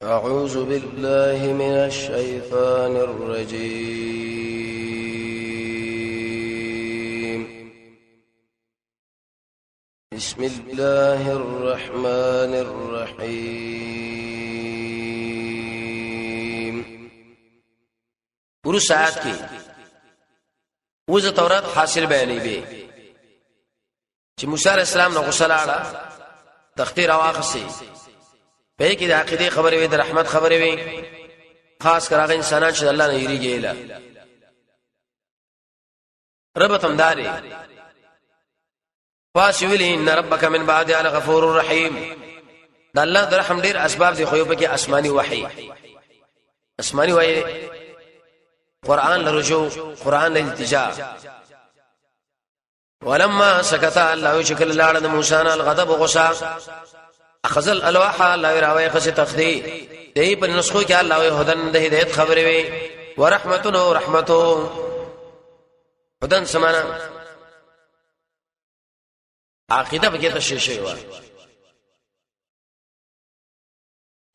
أعوذ بالله من الشيطان الرجيم بسم الله الرحمن الرحيم ورس آیات کی وز تورات حاصل بیانی بی چې موسی علیہ السلام نو غسل اړه تختیر واخسي په کې د عقیده خبرې وي د رحمت خبرې وي خاص کر هغه انسانان چې الله نه یریږي اله رب تمداري فاسویل ان ربک من بعد علی غفور رحیم د الله د رحم ډیر اسباب دي خو یو پکې آسماني وحي قرآن لرجوع قرآن لالتجاء ولما سكت الله شكل الله موسى الغضب غصا اخذ الالواح الله راوي خص تخدي دې په نسخو کې الله هدن د هدایت خبرې وي ورحمتنا رحمته هدن سمانا عقیده بګه ته شي و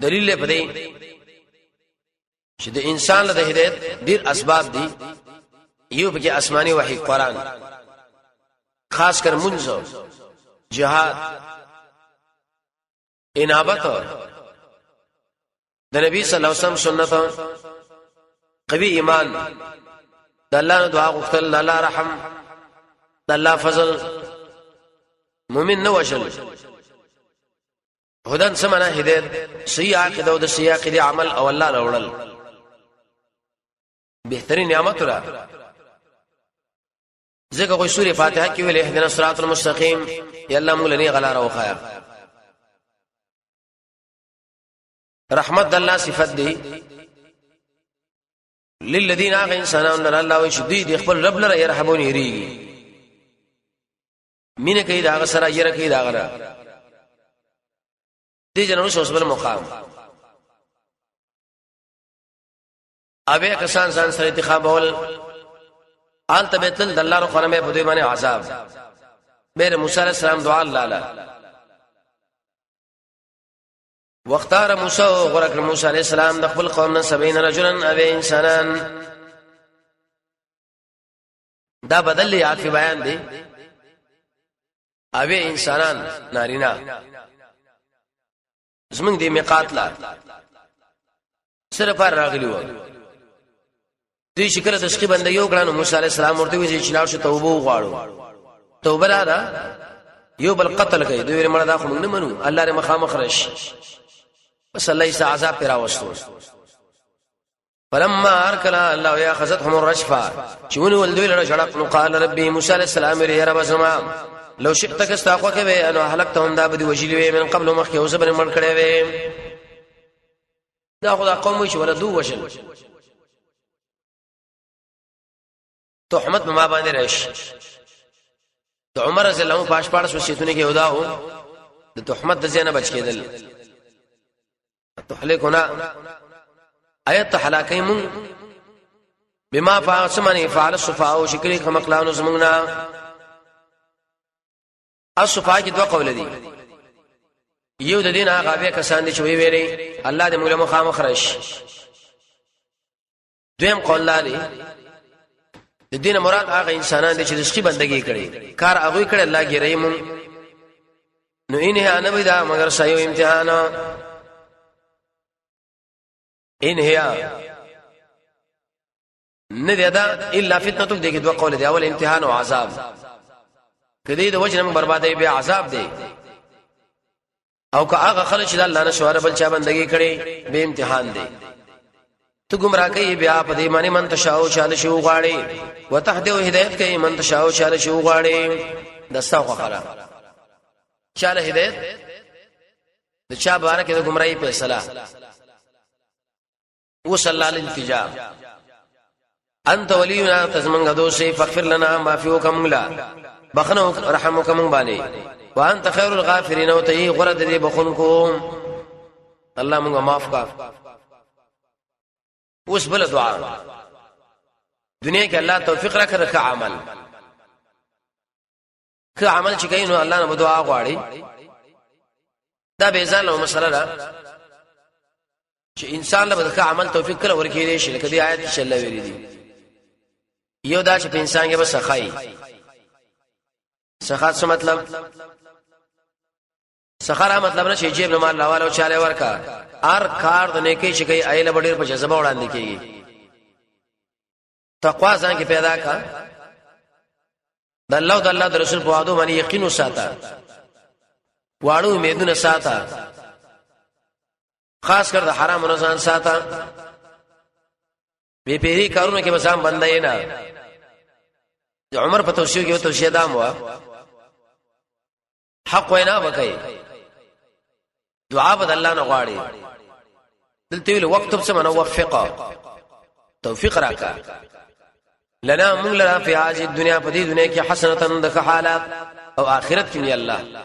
دلیل په دې چې د انسان له هدایت ډیر اسباب دي یو بګه آسماني وحي قرآن خاص کر منځو جهاد انابت د نبی صلی الله علیه وسلم سنت قوی ایمان د الله دعا غوښتل د الله رحم د الله فضل مؤمن نو وشل هدن سمنا هدایت صحیح عقیده او د صحیح عقیده عمل او الله لوړل بهترین نعمت را ذکر کوئی سورہ فاتحہ کې ویل اهدنا الصراط المستقیم یا الله موږ لنی غلا راوخایا رحمت الله صفت دی للذین آغا انسانان الله وشدید خپل رب لره يرحمون یریږي مینه کوي دا غ سره یره کوي دا غره دې جنونو سوسبل مقام اوبه کسان ځان سره انتخاب اول آل تبتل دلار قرمه په دوی باندې عذاب مېر موسی عليه السلام دعا الله واختار موسی غرق موسی عليه السلام د خپل قوم نه 70 رجلا او انسانان دا بدل یاد په بیان دي او انسانان نارینا زمنګ دې میقات لا صرف راغلی و دوی شکر د شقي بنده یو کړه موسی عليه السلام ورته وی چې لاړ شو توبه وغواړو توبه را یو بل قتل کوي دوی مړه دا خو موږ نه منو الله ر مخامخ رش بس الله یې عذاب پر راوستو فلما ارکل الله یاخذتهم الرجفه چون ولدوی له جړق نو قال ربي موسی عليه السلام يا رب زما لو شئت کستاخو کې به انو هلكتهم دا بدی وجلی من قبل مخکې اوس بل مړ کړي وي دا خدا قوم چې ولدو وشل تهمت ما باندې راشي د عمر رضی الله عنه پاش پاړس وصیتونه کې وداو د تهمت د زینب بچ کېدل تحلقنا آیت حلاکیم بما فاسمنی فعل الصفاء شکری خمقلانو زمنا الصفاء کی دو قول دي یو د دین هغه به کسان دي چې وی ویلي الله دې موږ له مخامخ راشي دویم قول لري د دین مراد هغه انسانان دي چې رزقي بندگی کړي کار هغه کړي الله کې رحم نو انه انا بدا مگر سایو امتحان ان هي ندیدا الا فتنه دې کې دوه قول دي اول امتحان او عذاب کدی د وجه نن بربادي به عذاب دی او که هغه خلک چې الله نه شواره بل چا بندگی کړي به امتحان دی تو گمراه کوي بیا په دې معنی من تشاو چاله شو غاړي وتهدو هدایت کوي من تشاو چاله شو غاړي دستاو خلا چاله هدایت د چا بارک د گمراهي فیصله وصلى الالتجاء انت ولينا تزمن غدوسي فاغفر لنا ما فيه كملا بخنو رحمك من باني وانت خير الغافرين وتي غرد دي بخنكم الله موږ معاف کا اوس بل دعا دنیا کې الله توفیق راکړه که عمل که عمل چې کینو الله نه دعا غواړي دا به ځان له مسله ده چې انسان له بدخه عمل توفیق کله ورکې دي شي لکه دې آیت چې الله ویلي دي یو دا چې په انسان کې بس سخای سخات څه مطلب سخره مطلب نه چې جیب نه مال لاواله او چاله ورکا هر کار د نیکی چې کوي ایله بډیر په جذبه وړاندې کیږي تقوا ځان کې پیدا کا د الله او د الله د رسول په وعده باندې یقین وساته واړو امیدونه ساته خاص کر د حرام نه ځان ساته به پیری کارونه کې بسام بندای نه عمر په توصیه کې توصیه دام وا حق وینا وکي دعا بد الله نه غواړي دلته ویل وقت په سمنه وفقه توفیق راکا لنا من لنا في هذه الدنيا په دې دنیا کې حسنه د حالات او آخرت کې الله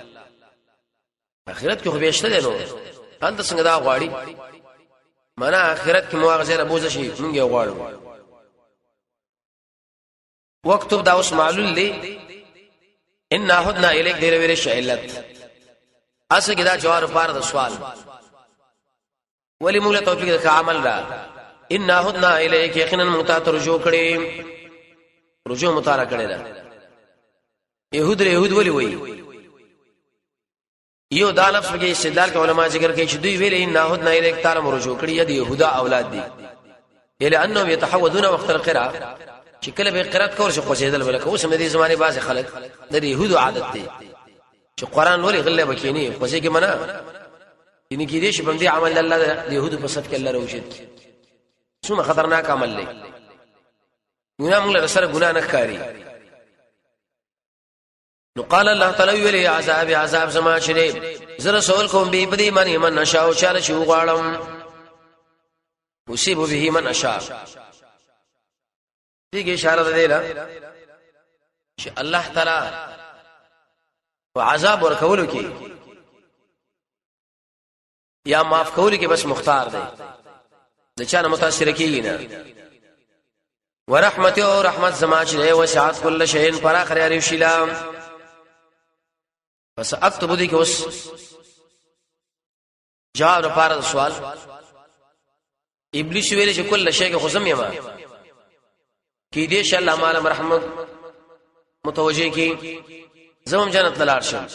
آخرت کې خو بهشته دی نو انت څنګه دا غواړي معنا آخرت کې مواغزه نه بوزه شي مونږ یې غواړو وقت دا اوس معلول لي ان هدنا الیک دیر ویل شعلت اسه کې دا جواب پاره د سوال ولی موږ له توفیق د عمل را ان هدنا الیک یقینا متا ترجو کړي رجوع مطالعه کړي دا يهود ولی وای یو دا لفظ کې استدلال کې علما ذکر کوي چې دوی ویل ان هدنا الیک تعالی مرجو کړي یا د يهودا اولاد دي اله انهم يتحودون وقت القراءه چې کله به قرات کول شي خوشیدل ولکه اوس مې دې زمانه بعض خلک د يهودو عادت دي چې قران ولي غلې بکینی خوشي کې منا یعنی کې دې چې باندې عمل الله د يهودو په صف کې الله روشد څومره خطرناک عمل دی ګناه موږ له سره ګناه نه کوي نو قال الله تعالی ویلي عذاب زما شریف زه رسول کوم به بدی معنی من نشاو چاله شو غواړم مصیب به من اشاء دې کې اشاره ده لا چې الله تعالی وعذاب ورکولو کې یا معاف کولو کې بس مختار دی د چا نه متاثر کیږي نه ورحمت او رحمت زما چې وسعت كل شيء پر اخر یاري شیلام بس اكتب دي کې اوس جواب لپاره سوال ابلیس ویل چې کله شی کې خصم یما کې دې چې الله مال مرحمت متوجه کی زمم جنت لار شم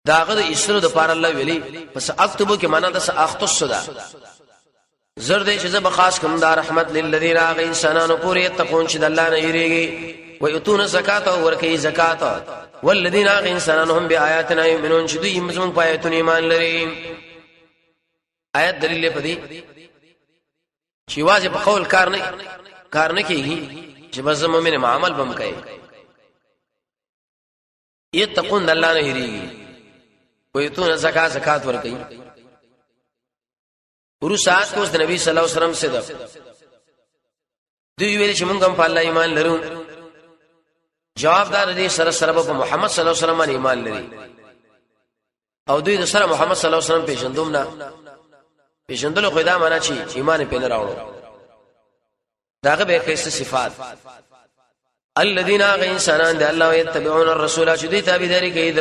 داغه د اسره د پار الله ویلي پس اكتبو کې معنا د اختص ده زر دې چې زب خاص کوم دا رحمت للذین اغه انسانانو پوری تقون چې د الله نه یریږي و یتون زکات او ورکی زکات والذین اغه انسانانو هم بیااتنا یؤمنون چې دوی مزمن پایتون ایمان لري آیت دلیل پدې چې واجب قول کار نه کیږي چې بس مومن معامل بم کوي یتقون الله نه یریږي ویتون زکات ورکي ورسات کو د نبی صلی الله علیه وسلم سے ده دوی ویل چې موږ هم په الله ایمان لرو جواب دار دې سره په محمد صلی الله علیه وسلم ایمان لري او دوی د سره محمد صلی الله علیه وسلم پیژندوم نه پیژندل خو دا معنا چې ایمان په نه راوړو داغه به کیسه صفات الذين انسانان د الله يتبعون الرسول چې دوی تابعداري کوي د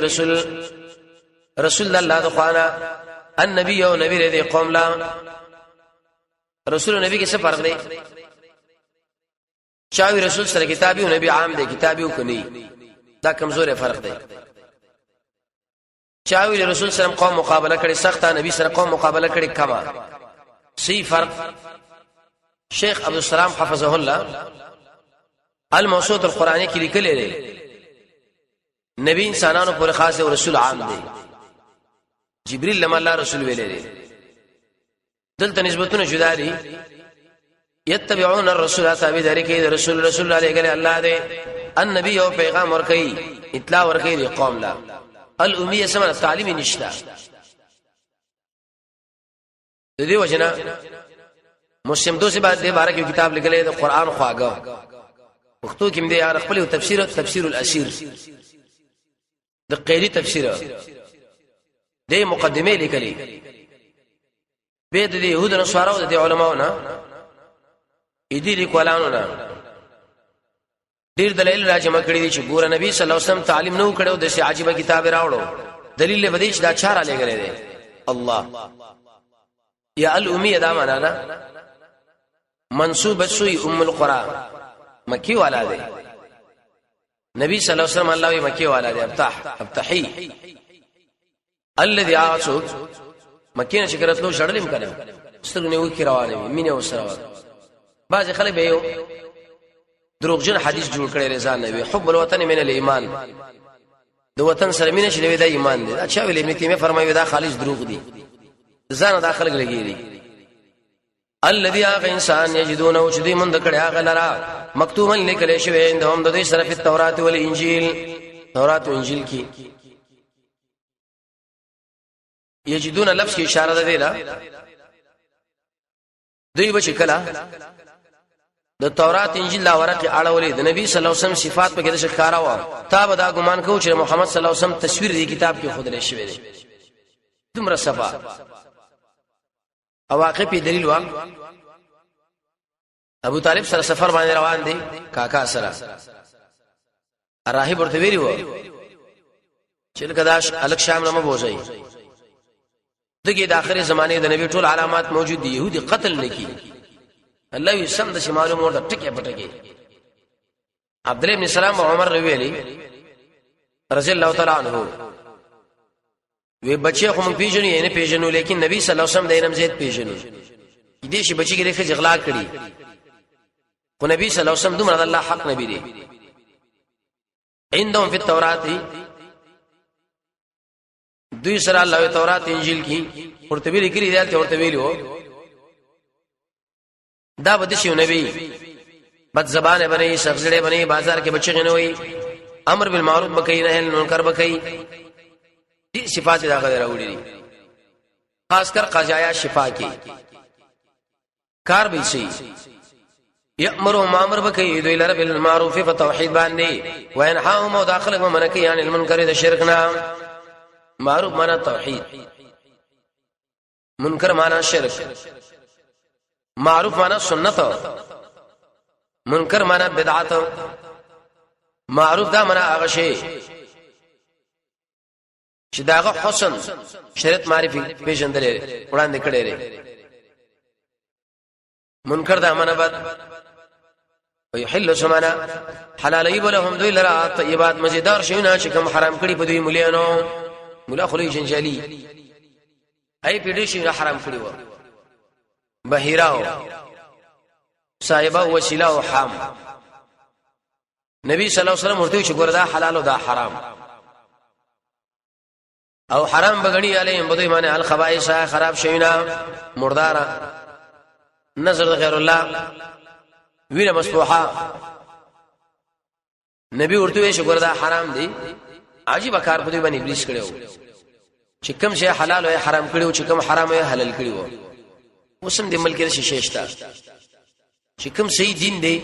رسول الله د خوانا النبي او نبی دې قوم لا رسول او نبی کې څه فرق دی چاوي رسول سره کتابي او نبی عام دی کتابي او کني دا کمزوري فرق دی چاوي رسول سره قوم مقابله کړي سخته نبی سره قوم مقابله کړي کما سی فرق شیخ عبد السلام حفظه الله الموسوعه القرآنی کې لیکلی دی نبی انسانانو پر خاص او رسول عام دی جبريل لما الله رسول ویلې دلته نسبتونه جدا دي يتبعون الرسول تابعداري کوي رسول علیه قال الله دې النبي او پیغام ور کوي اطلاع ور کوي قوم لا الاميه سمه تعلیم نشتا د دې وجنه مسلم دو سے بعد دې بارے کې کتاب لیکلې د قران خواګه وختو کې دې یار خپل تفسیر الاسیر د قیری تفسیر دې مقدمه لیکلې به د يهود او نصارو د علماو نه دې لیکوالانو نه ډیر دلیل راجمع کړی دي چې ګور نبی صلی الله علیه وسلم تعلیم نو کړو د سي عجيبه کتاب راوړو دلیل به دې چې دا چاره لګلې ده الله یا الامیه دا معنا ده منسوب سوی ام القرى مکی والا دی نبی صلی الله علیه وسلم الله مکی والا دی ابتحی الذي عاشق مکینه شکرت لو شړلم کنه سترګونه وکي روانه مینه وسره بعض خلک به یو دروغجن حدیث جوړ کړي رضان نبی حب الوطن من الايمان د وطن سره مینه شلوي د ایمان دی اچھا ویلې ابن تیمیه فرمایي دا خالص دروغ دی ځان داخل لګیږي الذي انسان یجدون وجدي من ذکر هغه لرا مکتوبا لیکل شوی اندهم د دې سره په تورات او انجیل تورات او انجیل کې یجدون لفظ کی اشاره ده دیلا دوی بچ کلا د تورات انجیل لا ورقه اړولې د نبی صلی الله علیه وسلم صفات په کې د ښکارا و تا به دا ګمان کو چې محمد صلی الله علیه وسلم تصویر دی کتاب کې خود لري شوی دی دومره صفه اواقع په دلیل و ابو طالب سره سفر باندې روان دي کاکا سره راهب ورته ویلی و چې کداش الک شام نه مبوځي دغه د اخر زمانه د نبی ټول علامات موجود دي يهودي قتل نکي الله یې سم د شمالو مور د ټکه پټکه عبد الله بن سلام او عمر ویلي رضی الله تعالی عنہ وی بچي خو مونږ پیژنې نه پیژنو لیکن نبی صلی الله علیه وسلم د انم زید پیژنو دې شي بچي کې لري اغلا کړی خو نبی صلی الله علیه وسلم دومره الله حق نبی دی عندهم فی التوراۃ دوی سره الله تورات انجیل کی ورته ویل کړي دالته ورته ویلو دا بده شی نبی بد زبانه بنئ شخصړې بنئ بازار کې بچی نه وي امر بالمعروف بکې نه منکر بکې دي صفات دا غوړي راوړي خاص کر قضایا شفا کې کار به شي یامر و مامر بکې دوی لره بالمعروف فتوحید باندې وینحاهم او داخله منکې یعنی المنکر د شرکنا معروف معنی توحید منکر معنی شرک معروف معنی سنت منکر معنی بدعت معروف دا معنی هغه شی چې داغه حسن شریعت معرفي پیژندل وړاندې کړي لري منکر دا معنی بد ويحل سمانا حلالي ولهم دوی لرا طيبات مزیدار شيونه چې کوم حرام کړي په دوی مليانو مولا خلی جنجالي اي پیډې شي حرام کړي و بهیراو صاحبہ وسیله او حام نبی صلی الله علیه وسلم ورته چې ګور دا حلال او دا حرام او حرام بغنی علیهم بده معنی الخبائث خراب شینا مردارا نظر غیر الله ویله مسبوحه نبی ورته چې ګور دا حرام دی عجیب کار په دې باندې ابلیس کړو چې کوم شی حلال او حرام کړو چې کوم حرام او حلال کړو وسم دې ملک کې شیشتا چې کوم صحیح دین دی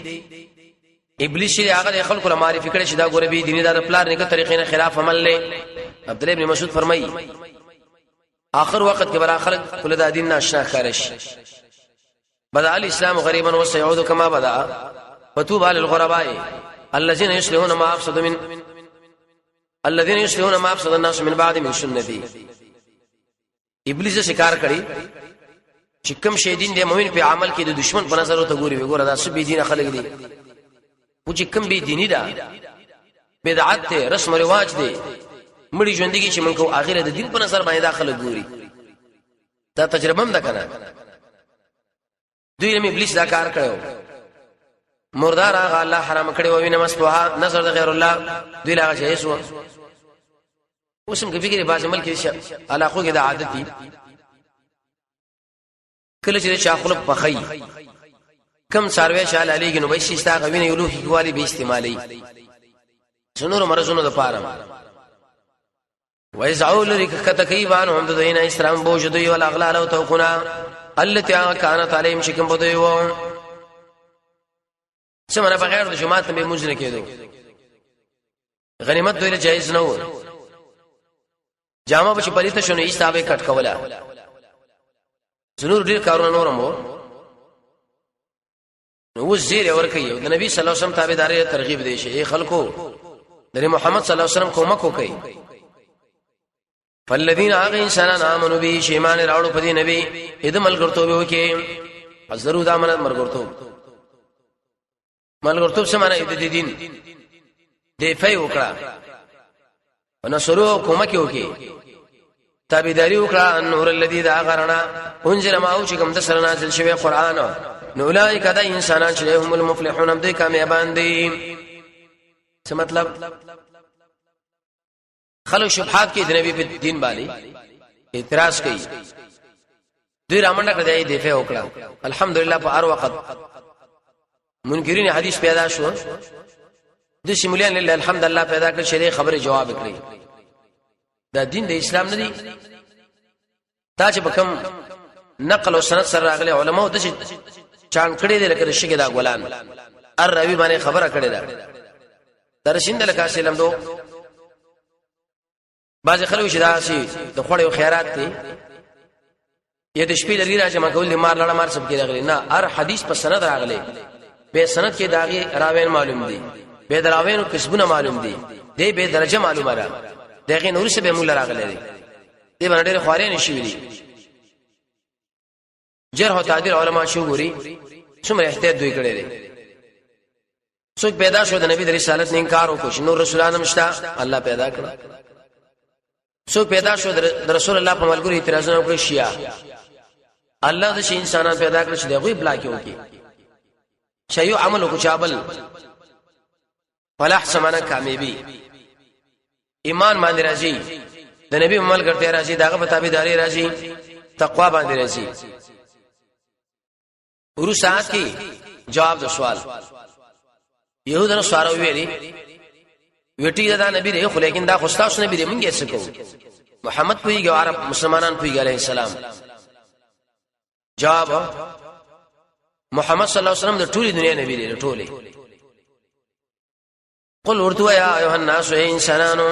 ابلیس یې هغه خلکو له معرفي کړي چې دا ګوره به دیني دا پلار نه طریقې نه خلاف عمل لې عبد الله ابن مسعود فرمایي اخر وخت کې برا خلک کله د دین ناشنا خارش بدا الاسلام غریبا وسيعود كما بدا فتوب على الغرباء الذين يصلحون ما افسد من الذين يصلحون ما افسد الناس من بعد من سنتي ابلیس شکار کړي چې کوم شی دین د مؤمن په عمل کې د دشمن په نظر ته ګوري وګوره دا سبي دین خلک دي او چې کوم به دیني ده بدعت ته رسم او رواج دي مړي ژوندۍ چې منکو اخره د دین په نظر باندې داخله ګوري دا تجربه هم ده کنه دوی هم ابلیس دا کار کړو مردار هغه الله حرام کړی او وینه مسبوحه نظر د غیر الله دوی لا جایز و اوسم کې فکر باز عمل کې علاقو کې د عادت دي کله چې شاخلب پخی کم سروي شال علیږي نو به شي ستا غوینه یلو کې والی به استعمالي څنور مرزونو د پاره ويزعول لك كتكيبان هم دین اسلام بوجدي والاغلال او توقنا التي كانت عليهم شكم بديو سمره بغیر د جماعت به مجنه کېدو غنیمت دوی جایز نه و جامه به پلیته شونه ایستابه کټ کوله زنور ډیر کارونه نورمو نو زیر اور کوي د نبی صلی الله علیه وسلم تابعداري ترغیب دی شي خلکو د محمد صلی الله علیه وسلم کومک کوي فالذین آغا انسانان آمنوا به شیمان راوړو په دې نبی اذ ملګرتوب وکي حضرو دا منت ملګرتوب سمانه اې د دین دفاع وکړه ونصرو کومک وکي تابعداري وکړه نور الذي دا غرنا انزل ما او چې کوم د سره نازل شوی قران نو اولئک دا انسانان چې هم المفلحون هم دې کامیابان دي څه مطلب خلق شبهات کې د نبی په دین باندې اعتراض کوي دوی رامنډه کړی دفاع وکړه الحمدلله په هر وخت منکرین حدیث پیدا شو د شمولیان لله الحمدلله پیدا کړ شریع خبره جواب کړی دا دین د اسلام نه دی دا چې بکم نقل او سند سره راغلي علماء د چان کړي دي لکه شګه دا ګولان ار روي باندې خبره کړي دا درشند لکه سلام دو باز خلک شدا سي د خوړې خیرات دي یا د شپې لري راځي ما کول دي مار لړ مار سب کې راغلي نه ار حدیث په سند راغلي به سند کې داغي راوین معلوم دي به دراوین کسبونه معلوم دي دې به درجه معلومه را دغه نور څه به مولا راغلي دي باندې ډېر خوارې نشي ویلي جرح او تعدیل علما شو ګوري څومره احتیاط دوی کړي دي څوک پیدا شو د نبی د رسالت نه انکار وکړي نور رسولانو مشتا الله پیدا کړ څوک پیدا شو د رسول الله په ملګری اعتراضونه وکړي شیا الله د شي انسانان پیدا کړ چې دغه بلا کې وکي شیو عمل کو چابل فلاح سمانه کامیابی ایمان باندې راځي د نبی عمل کرتے راځي داغه په تابعداري راځي تقوا باندې راځي ورو سات کی جواب د سوال يهودانو سوال ویلي وټی دا نبی دی خو لیکن دا خوستاس نبی دی مونږ یې سکو محمد پویږي عرب مسلمانان پویږي عليه السلام جواب محمد صلی الله علیه وسلم د ټولي دنیا نبی دی ټولي قل ورتوا يا ايها الناس انسانانو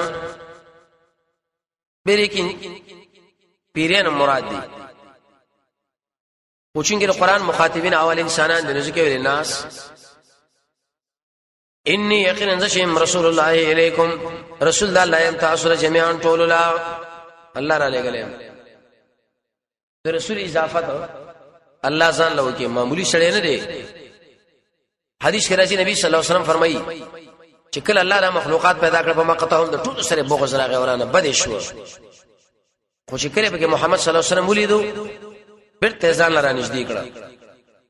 بریکین پیران مراد دي پوښتنګي قرآن مخاطبین اول انسانان د رزق ویل الناس انی یقینا ذشم رسول الله الیکم رسول الله یم تاسو جميعا ټول الله را لګلې د رسول اضافت الله ځان له کې معمولی شړې نه دی حدیث کې راځي نبی صلی الله علیه وسلم فرمایي چې کله الله د مخلوقات پیدا کړ په مقته هم د ټول سره بغض راغی ورانه بد شو خو چې کله به محمد صلی الله علیه وسلم ولیدو بیرته ځان لره نږدې کړ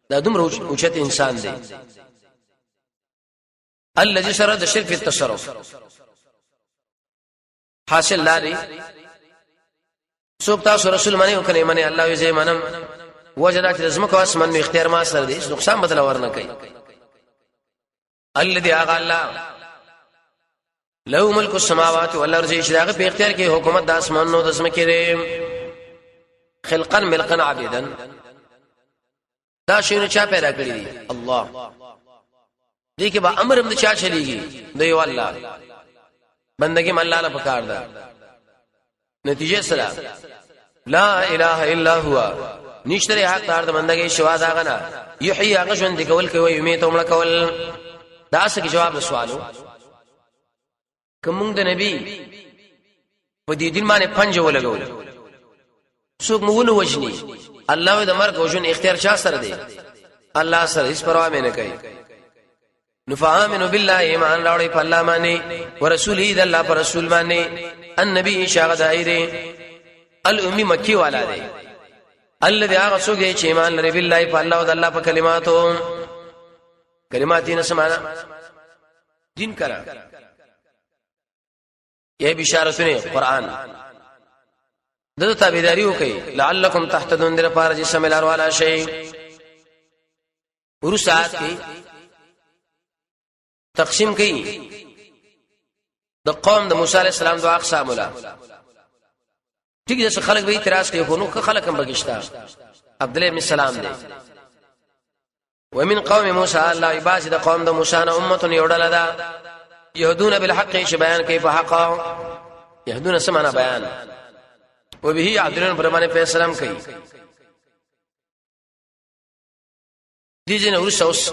دا دومره اوچت انسان دی الذي شرد الشرك في التصرف حاصل لاري سوک تاسو رسول منی وکنه منی الله یې منم وجدات رزمک او اسمن نو اختیار ما سره دي نقصان بدل ورنه کوي الذي اغا الله له ملک السماوات والارض اشراق په اختیار کې حکومت د اسمانونو د زمکه دی خلقا ملقا عبيدا دا شنو چا پیدا کړی دی الله دې کې به امر هم چا چلیږي دی والله بندګي الله له پکار ده نتیجه سره لا اله الا هو نشتري حق دار د بندګي شوا دا غنا یحیی هغه ژوند کول کوي یمیت عمر کول دا څه جواب سوالو کوم د نبی په دې دین باندې پنځه ولګول څوک مونږ وجني الله د مرګ او جون اختیار چا سره دی الله سره هیڅ پروا نه کوي نفعامن بالله ایمان راوړي په الله باندې ورسوله د الله پر رسول باندې النبي شاغ دایره الامي مکی والا دی الذي اغسوږي چې ایمان لري بالله په الله او د الله په کلماتو کلماتین سمانا دین کرا یہ بشارتونه قران دغه تابعداري وکي لعلکم تهتدون در پار جسم الار والا شی ورسات کی تقسیم کی د قوم د موسی علی السلام دعا اقسام ولا ٹھیک جیسے خلق به اعتراض کوي خو نو خلق هم بغشتا عبد الله بن سلام دی ومن قوم موسی الله عباد د قوم د موسی نه امه یوډل دا يهدون بالحق ش بیان کوي په حق يهدون سمانا بیان وبه يعدلون برمانه په سلام کوي دیجن ورسوس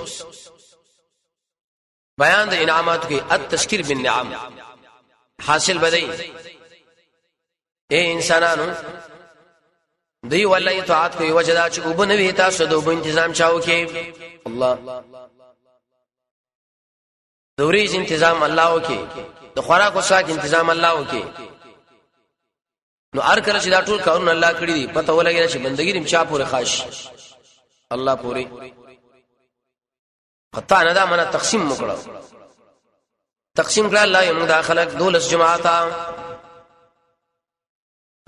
بیان د انعامات کې التذکیر بالنعم حاصل بدای اے انسانانو دی والله اطاعت کوي وجدا چې وبنوي تاسو د وب تنظیم چاو کې الله دوریز تنظیم الله وکي د خوراک وساک تنظیم الله وکي نو ار کله چې دا ټول کارونه الله کړی دي پته ولګی چې بندګی دې چا پورې خاص الله پورې قطع نه دا معنا تقسیم وکړو تقسیم کړه الله یې موږ داخله دولس جماعتا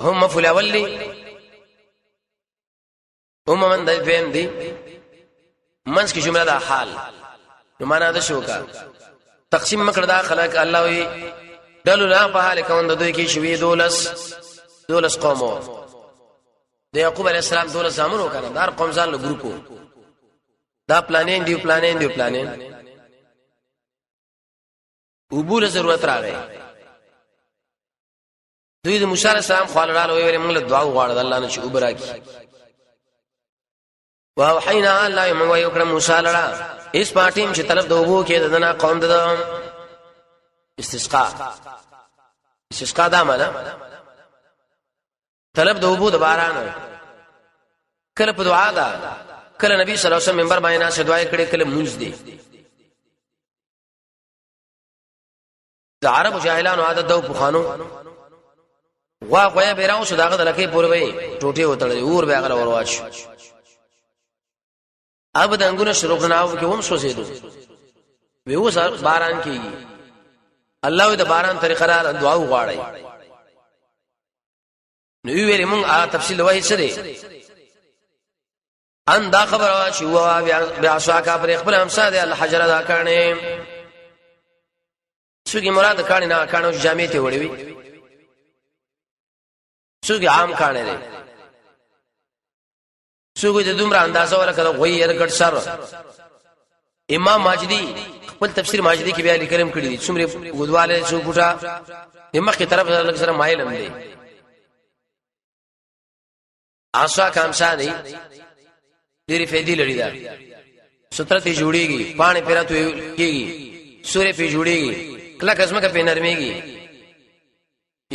هم مفعول اول دي هم من د فهم دي منځ کې جمله دا حال نو معنا دا شو کا تقسیم مکړه داخله الله وی دلو نه په حال کوم د دوی کې شوی دولس قومو د یعقوب علی السلام دولس زامنو کنه دار قوم ځان له ګروپو دا پلانین دی وبول ضرورت راغی دوی د موسی علی السلام خپل ویل موږ له دعا وغواړو الله نه چې وبرا کی واوحینا الله موږ یو کړه موسی لرا اس پاتیم چې طرف د وبو کې دنا قوم د استسقاء دا معنا طلب د وبو د باران کله په دعا ده کله نبی صلی الله علیه وسلم منبر باندې ناس دعا کړي کله مونږ دي د عربو جاهلانو عادت دو پخانو غوا بیراو شو داغه لکه پور وي ټوټي وتړي اور به غره ورواچ اب د انګونو شروع کناو کې هم سوځېدو به و باران کیږي الله د باران طریقه را دعا وغواړي نو ویلې مونږه تفصیل وایي سره ان دا خبر وا شو بیا شاکا پر خپل همسا دی الحجر دا کانه څوګي مراد کانه نه کانو جامې ته وړوي څوګي عام کانه دی څوګي د دومره اندازه ورکړه غوي رګټ سر امام ماجدي خپل تفسیر ماجدي کې بیا لیکلم کړی دي څومره غدواله څو ګټه دماغ کی طرف لږ سره مایل هم دی آسا کامسا دی ډېری فائدې لري دا ستر ته جوړيږي پانی پیراتو کېږي سورې په جوړيږي کله قسمه کې نرميږي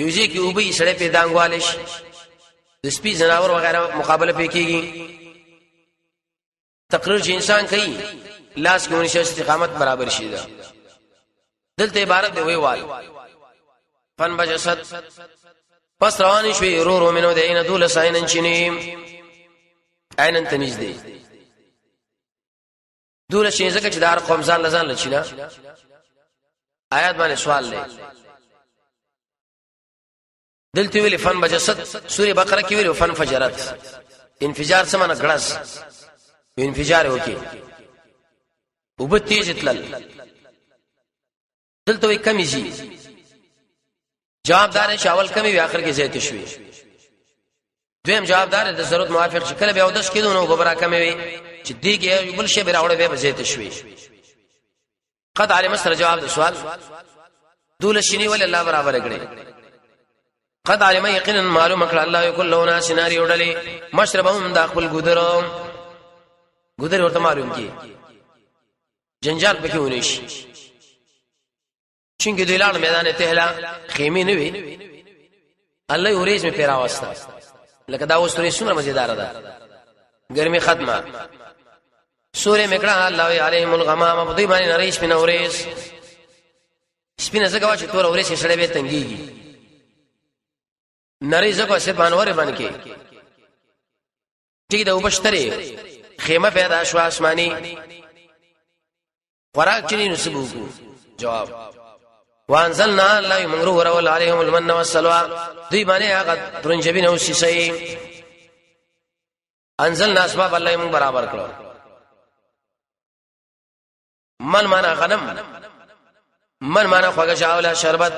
یوځي کې وبې سړې په دانګوالش د سپي زناور وغیرہ مقابله پې کېږي تقریر چې انسان کوي لاس کې ونشي استقامت برابر شي دا دلته عبارت دی ویوال فن بجسد پس روان شوي رو منو دینه دول ساينن چنیم عینن تنیز دی دول شي زکه چې دار قوم ځان لزان لچینا آیات باندې سوال لې دلته ویل فن بجسد سوره بقره کې ویل فن فجرت انفجار سمانه غړس انفجار وکي وبتیج تلل دلته وی کمی شي جوابدار شاول کمی وی اخر کې زیات شوي دویم جوابدار د ضرورت موافق شکل به اودس کېدو نو ببره کمی وی چې دیګه بل شی به راوړې به زیات شوي قد علم سره جواب د سوال دول شنی ول الله برابر کړي قد علم یقینا معلوم کړه الله یو کله نا سيناريو ډلې مشربهم داخل ګذر ورته معلوم کی جنجال پکې ونی شي څنګه د اعلان میدان تهلا خیمه نه وي الله اوریج می پیرا واسطه لکه دا وسوري سونه مزیدار ده ګرمي ختمه سوره مکړه الله علیهم الغمام په دې باندې نریش من اوریج سپینه زګوا چې تور اوریج سره به تنګيږي نری زګوا سه بانوره باندې ټیک ده وبشتري خیمه پیدا شو آسمانی خوراک چنی نسبو کو جواب وانزلنا الله منغرو ورول عليهم المن والسلوى دوی باندې هغه ترنجبین او سیسي انزلنا اسباب الله موږ برابر کړو من معنا غنم من معنا خوګه شاوله شربت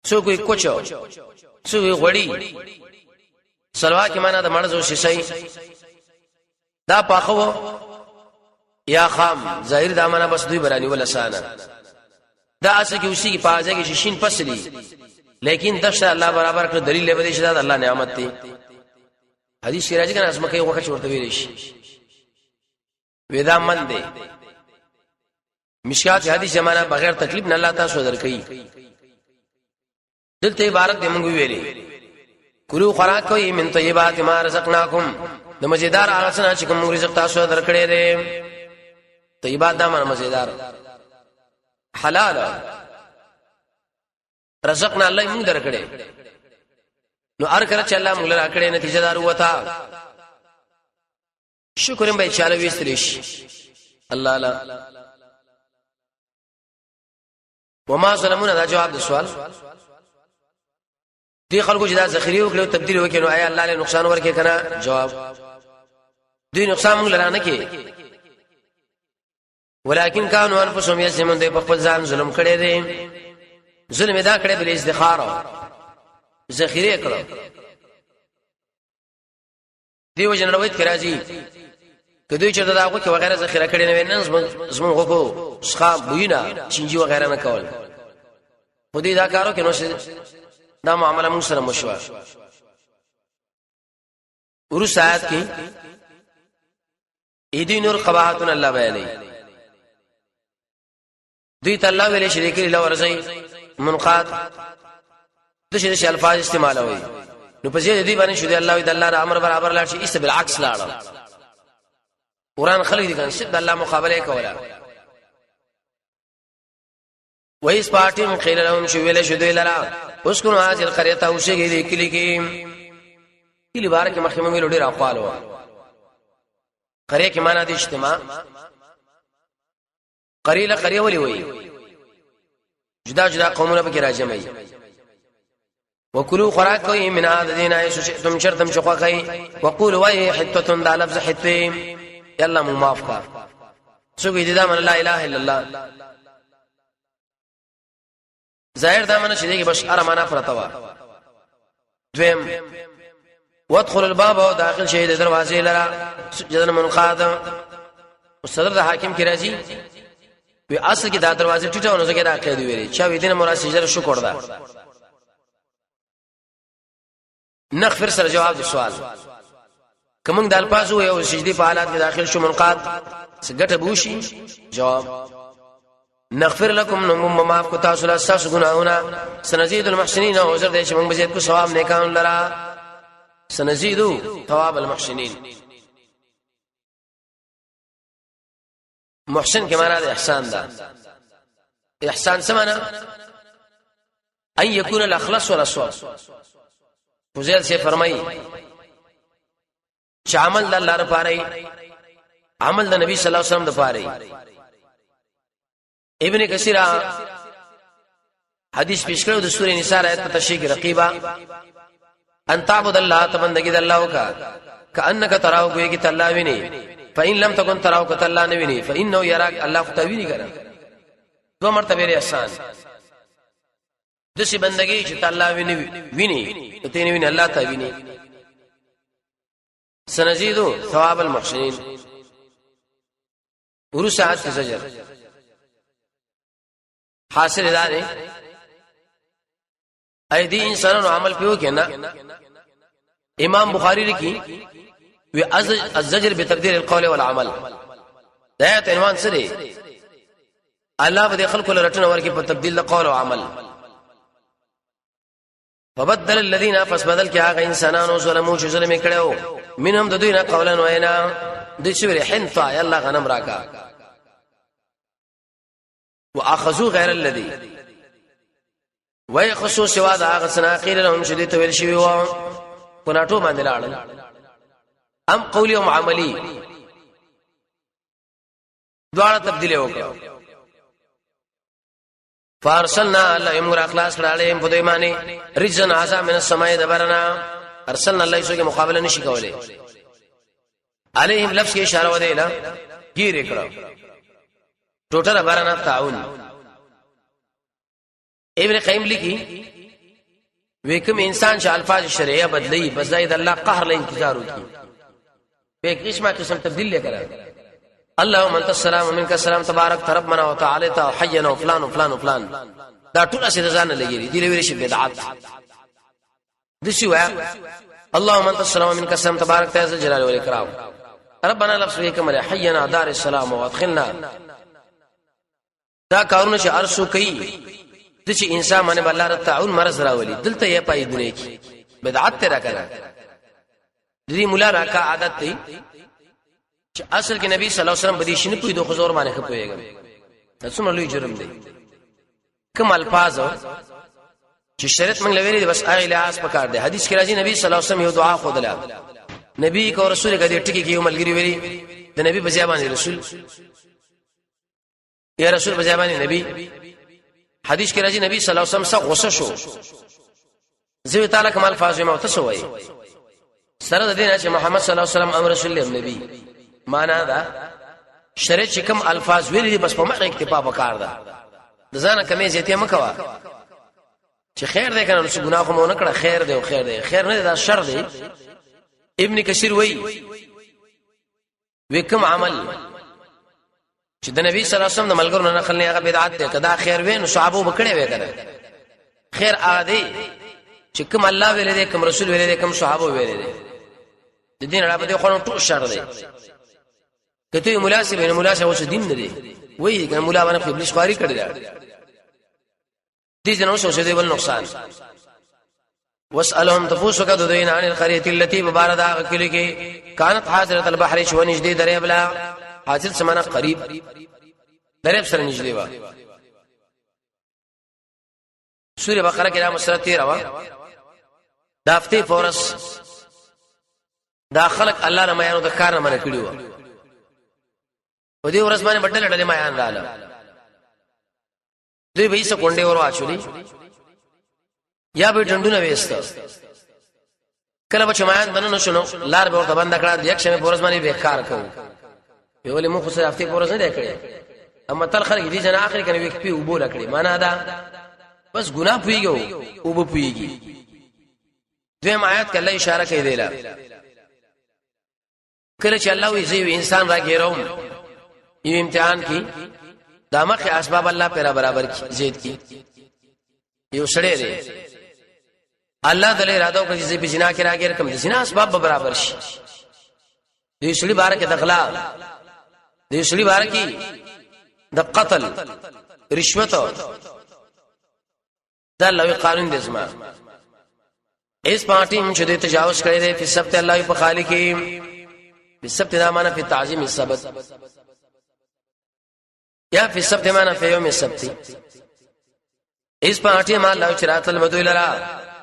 څو کوئی کوچو څو غړی سلوا کې معنا د مرزو سیسي دا پاخو یا خام ظاهر دا معنا بس دوی برانی ولسانه دا اسه کې اوسې کې پازه کې شین پسلی لیکن دښه الله برابر کړ دلیل له بده شدا الله نعمت دی حدیث شیراجی کنه اسمه کې وخت چورته ویل شي ودا من دی مشکات حدیث زمانہ بغیر تکلیف نه الله تاسو درکې دلته عبارت دی موږ ویلې کلو خوراک کوي من طیبات ما رزقناکم د مزیدار هغه څه چې کوم رزق تاسو درکړې دي طیبات دا معنی مزیدار حلال رزقنا الله موږ درکړې نو ار کړه چې الله موږ راکړې نتیجه دار وتا شکر به چاله وستریش الله لا وما ظلمنا دا جواب د سوال دي خلکو چې دا ذخیره وکړو تبدیل وکړو آیا الله له نقصان ورکړي کنه جواب دوی نقصان موږ لرانه کې ولکن كانوا انفسهم يظلمون دوی په خپل ځان ظلم کړي دي ظلم ادا کړي بل ازدخار ذخیره کړو دی وجه روایت کرا جی کدی چې دا هغه کې وغیرہ ذخیره کړي نه وینم زمون غوکو ښه بوینا چنجي وغیرہ نه کول خو دې دا کارو کې نو دا معاملہ موږ سره مشوا ورس آیات کې ایدی نور قباحتن الله بیانې دوی ته الله ویلې شریک له ورزي منقاد د شي الفاظ استعمالوي نو په دې دی باندې شو دی الله د الله امر برابر لاړ شي است بالعکس لاړ قران خلک دي کنه چې د الله مقابله کوله وایس پارټي مخیل لهم شو ویلې شو دی لرا اوس کو حاضر قريته او شي دې کلی کې کلی بار کې مخیمه ویل ډیر اقوالو قريه کې معنا دي اجتماع قريله قريه ولي وي جدا جدا قومونه به راځي وکلو خوراک کوي من عادتنا ایسو شرطم شقوا کوي وقول وای حتتن دا لفظ حته یلا مو معاف کا سو دې دا من لا اله الا الله ظاهر دا من شې کې بس ارمانه فرتوا دویم وادخل الباب او داخل شهید دروازې لرا جدن منقاد صدر د حاکم کی راځي وی اصل کې دا دروازه ټیټونه زګه دا قید ویلي چا وی دینه مراد سجده شکر ده نغفر سره جواب د سوال کوم د الفاظو یو سجدي په حالات کې داخل شو منقاد څنګه بوشي جواب نغفر لكم نمم معاف کو تاسو له اساس ګناهونه سنزيد المحسنين او عذر دې چې موږ بزید کو ثواب نیکان لرا سنزيد ثواب المحسنين محسن کې معنا د احسان ده احسان څه معنا ان يكون الاخلاص والصواب فضیل سے فرمایي چې عمل د الله لپاره عمل د نبی صلی الله علیه وسلم لپاره ابن کثیر حدیث پیش کړو د سورې نساء آیت تشریح رقیبا ان تعبد الله تبندگی د الله کا کانک تراو کوي کی الله ویني فإن لم تكن تراو کته الله نه ویني فإنه يراك الله فتویني کړه دو مرتبه احسان دسی بندگی چې الله ویني ته نه ویني الله ته ویني سنزيد ثواب المحسنين ورسعت زجر حاصل ادارې اې دې انسانانو عمل پیو کنه امام بخاری لیکي وی الزجر بتبديل القول والعمل دا عنوان سره الله به خلق له رټنه ورکی په تبديل القول او عمل فبدل الذين فسبدل کې هغه انسانانو ظلمو چې ظلم کړو منهم د دوی نه قولا وینا د شوره حنطا يلا غنم راکا واخذوا غير الذي ويخصوا سوا دا هغه سنا قيل لهم شديد تویل شوی و پناټو باندې لاړل ام قولی او عملی دواړه تبدیل وکړو فارسلنا الله امر اخلاص کړه په دوی باندې رجن عذا من السماء دبرنا ارسلنا الله یسو کې مقابله نشي کولای علیهم لفظ کې اشاره وده لا گیر کړه ټوټه برنا تعاون ابن قیم لیکي وکم انسان چې الفاظ شرعیه بدلی بس زید الله قهر له انتظار وکي به قسمه قسم تبديل لکره اللهم انت السلام ومنك السلام تبارك ربنا وتعالى وحينا وفلان وفلان وفلان دا ټول اسې ځان لګيري دي لوي شي بدعت دشي وا اللهم انت السلام ومنك السلام تبارك تعالى جلال والاكرام ربنا لفظه كما حينا دار السلام وادخلنا دا کارونه چې ارسو کوي د چې انسان باندې الله رب تعاون مرز راولي دلته یې پای دنیا کې بدعت تر کړه دې مولا راکا عادت دی چې اصل کې نبی صلی الله علیه وسلم بدی شنه په دوه خزور باندې خپويږي څومره لوی جرم دی کوم الفاظ چې شریعت موږ لوي دي بس هغه لحاظ پکار دی حدیث کې راځي نبی صلی الله علیه وسلم یو دعا خو دلا نبی کو رسول کدي ټکی کې یو ملګری ویلي د نبی بځیابانی رسول یا رسول بځیابانی نبی حدیث کې راځي نبی صلی الله علیه وسلم څخه غوسه شو زوی تعالی کوم الفاظ یې مو تاسو وایي سره د دې چې محمد صلی الله علیه وسلم امر رسول الله نبی معنا دا شریعت چې کوم الفاظ ویلي دي بس په مخه اکتفا وکړ دا د ځان کمې زیاتې مکوا چې خیر دې کنه چې ګناه کوم نه کړه خیر دې او خیر دې خیر نه دا شر دې ابن کثیر وایي وکم عمل چې د نبی صلی الله علیه وسلم د ملګرو نه نقل نه هغه بدعت ده کدا خیر وین صحابه وکړي وکړه خیر عادي چې کوم الله ویل دي کوم رسول ویل دي کوم صحابه ویل دي د دین را بده خو ټول شر دي کته مناسب نه مناسب اوس دین نه دي وایي کنه مولا باندې ابلیس خواري کړی دي جنو شو شه دی ول نقصان واسالهم تفوسك ددين عن القريه التي بباردا کلی کې كانت حاضره البحر شو نجدي دریاب لا حاصل سمانه قریب دریاب سره نجدي وا سوره بقره کې را مسره 13 وا دافتی فورس دا خلق الله نه میانو د کار نه منه کړی و په دې ورځ باندې بډل ډلې میان رااله دوی به یې کونډې ور واچولې یا به ډندونه وېست کله به چمایان بننه شنو لار به ورته بند کړه یک شمه پورز باندې به کار کوو په ولې مو خو سره هفته پورز نه کړی اما تل خلک دې جنا اخر کنه وک پی وبول کړی معنا دا بس ګناه پویګو او به پویږي دویم آیات کې الله اشاره کوي دیلا کله چې الله وی زی انسان راګیروم یو امتحان کی دامه اسباب الله پر برابر کی زید کی یو سړی دی الله تعالی اراده وکړي چې په زنا کې راګیر کوم زنا اسباب برابر شي دې سړي بار کې دغلا دې سړي بار کې د قتل رشوت دا الله قانون دې زما اس پارټي هم چې دې تجاوز کړی دی په سبت الله په خالق کې په سبت دا معنا په تعظیم السبت یا په سبت معنا په یوم السبت اس پارټي ما الله چرات المدو لرا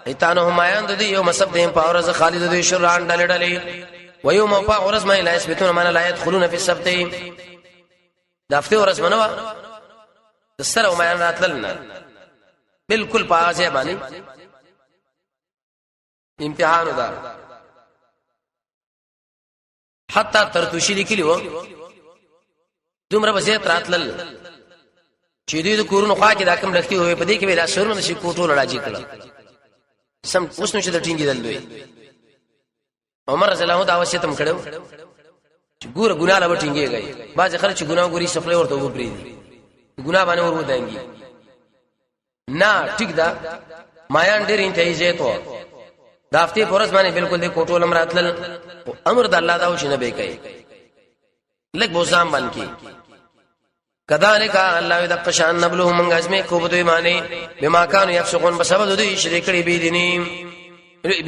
ایتانو همایان د دې یو مسب دیم په اورز خالد د شران ډلې و یوم په اورز ما لا یثبتون من لا يدخلون في السبت دافته اورز منوا د سره همایان راتللنا بالکل پاځه باندې امتحان ودا حتا ترتوشی لیکلو دومره بسیط راتلل چې دې د کورونو خوا کې دا کوم لختي وي په دې کې ویلا شروع نشي کوټو لړاجي کړه سم اوس نو چې د ټینګي دلوي عمر رضی الله عنه اوسیتم کړو چې ګوره ګناه لا وټینګي گئی باز خلک چې ګناه ګوري سفر ورته وبري ګناه باندې ور ودانګي نه ټیک دا مایان ډېر انتهایی زیاتو دافتی پرس باندې بالکل دې کوټو لمراتل امر د الله دا و چې نه به کوي لګ بوزام باندې کذالک الله یذق شان نبلهم من غزمه کو بده معنی بما كانوا يفسقون بسبب دوی شریک کړي بی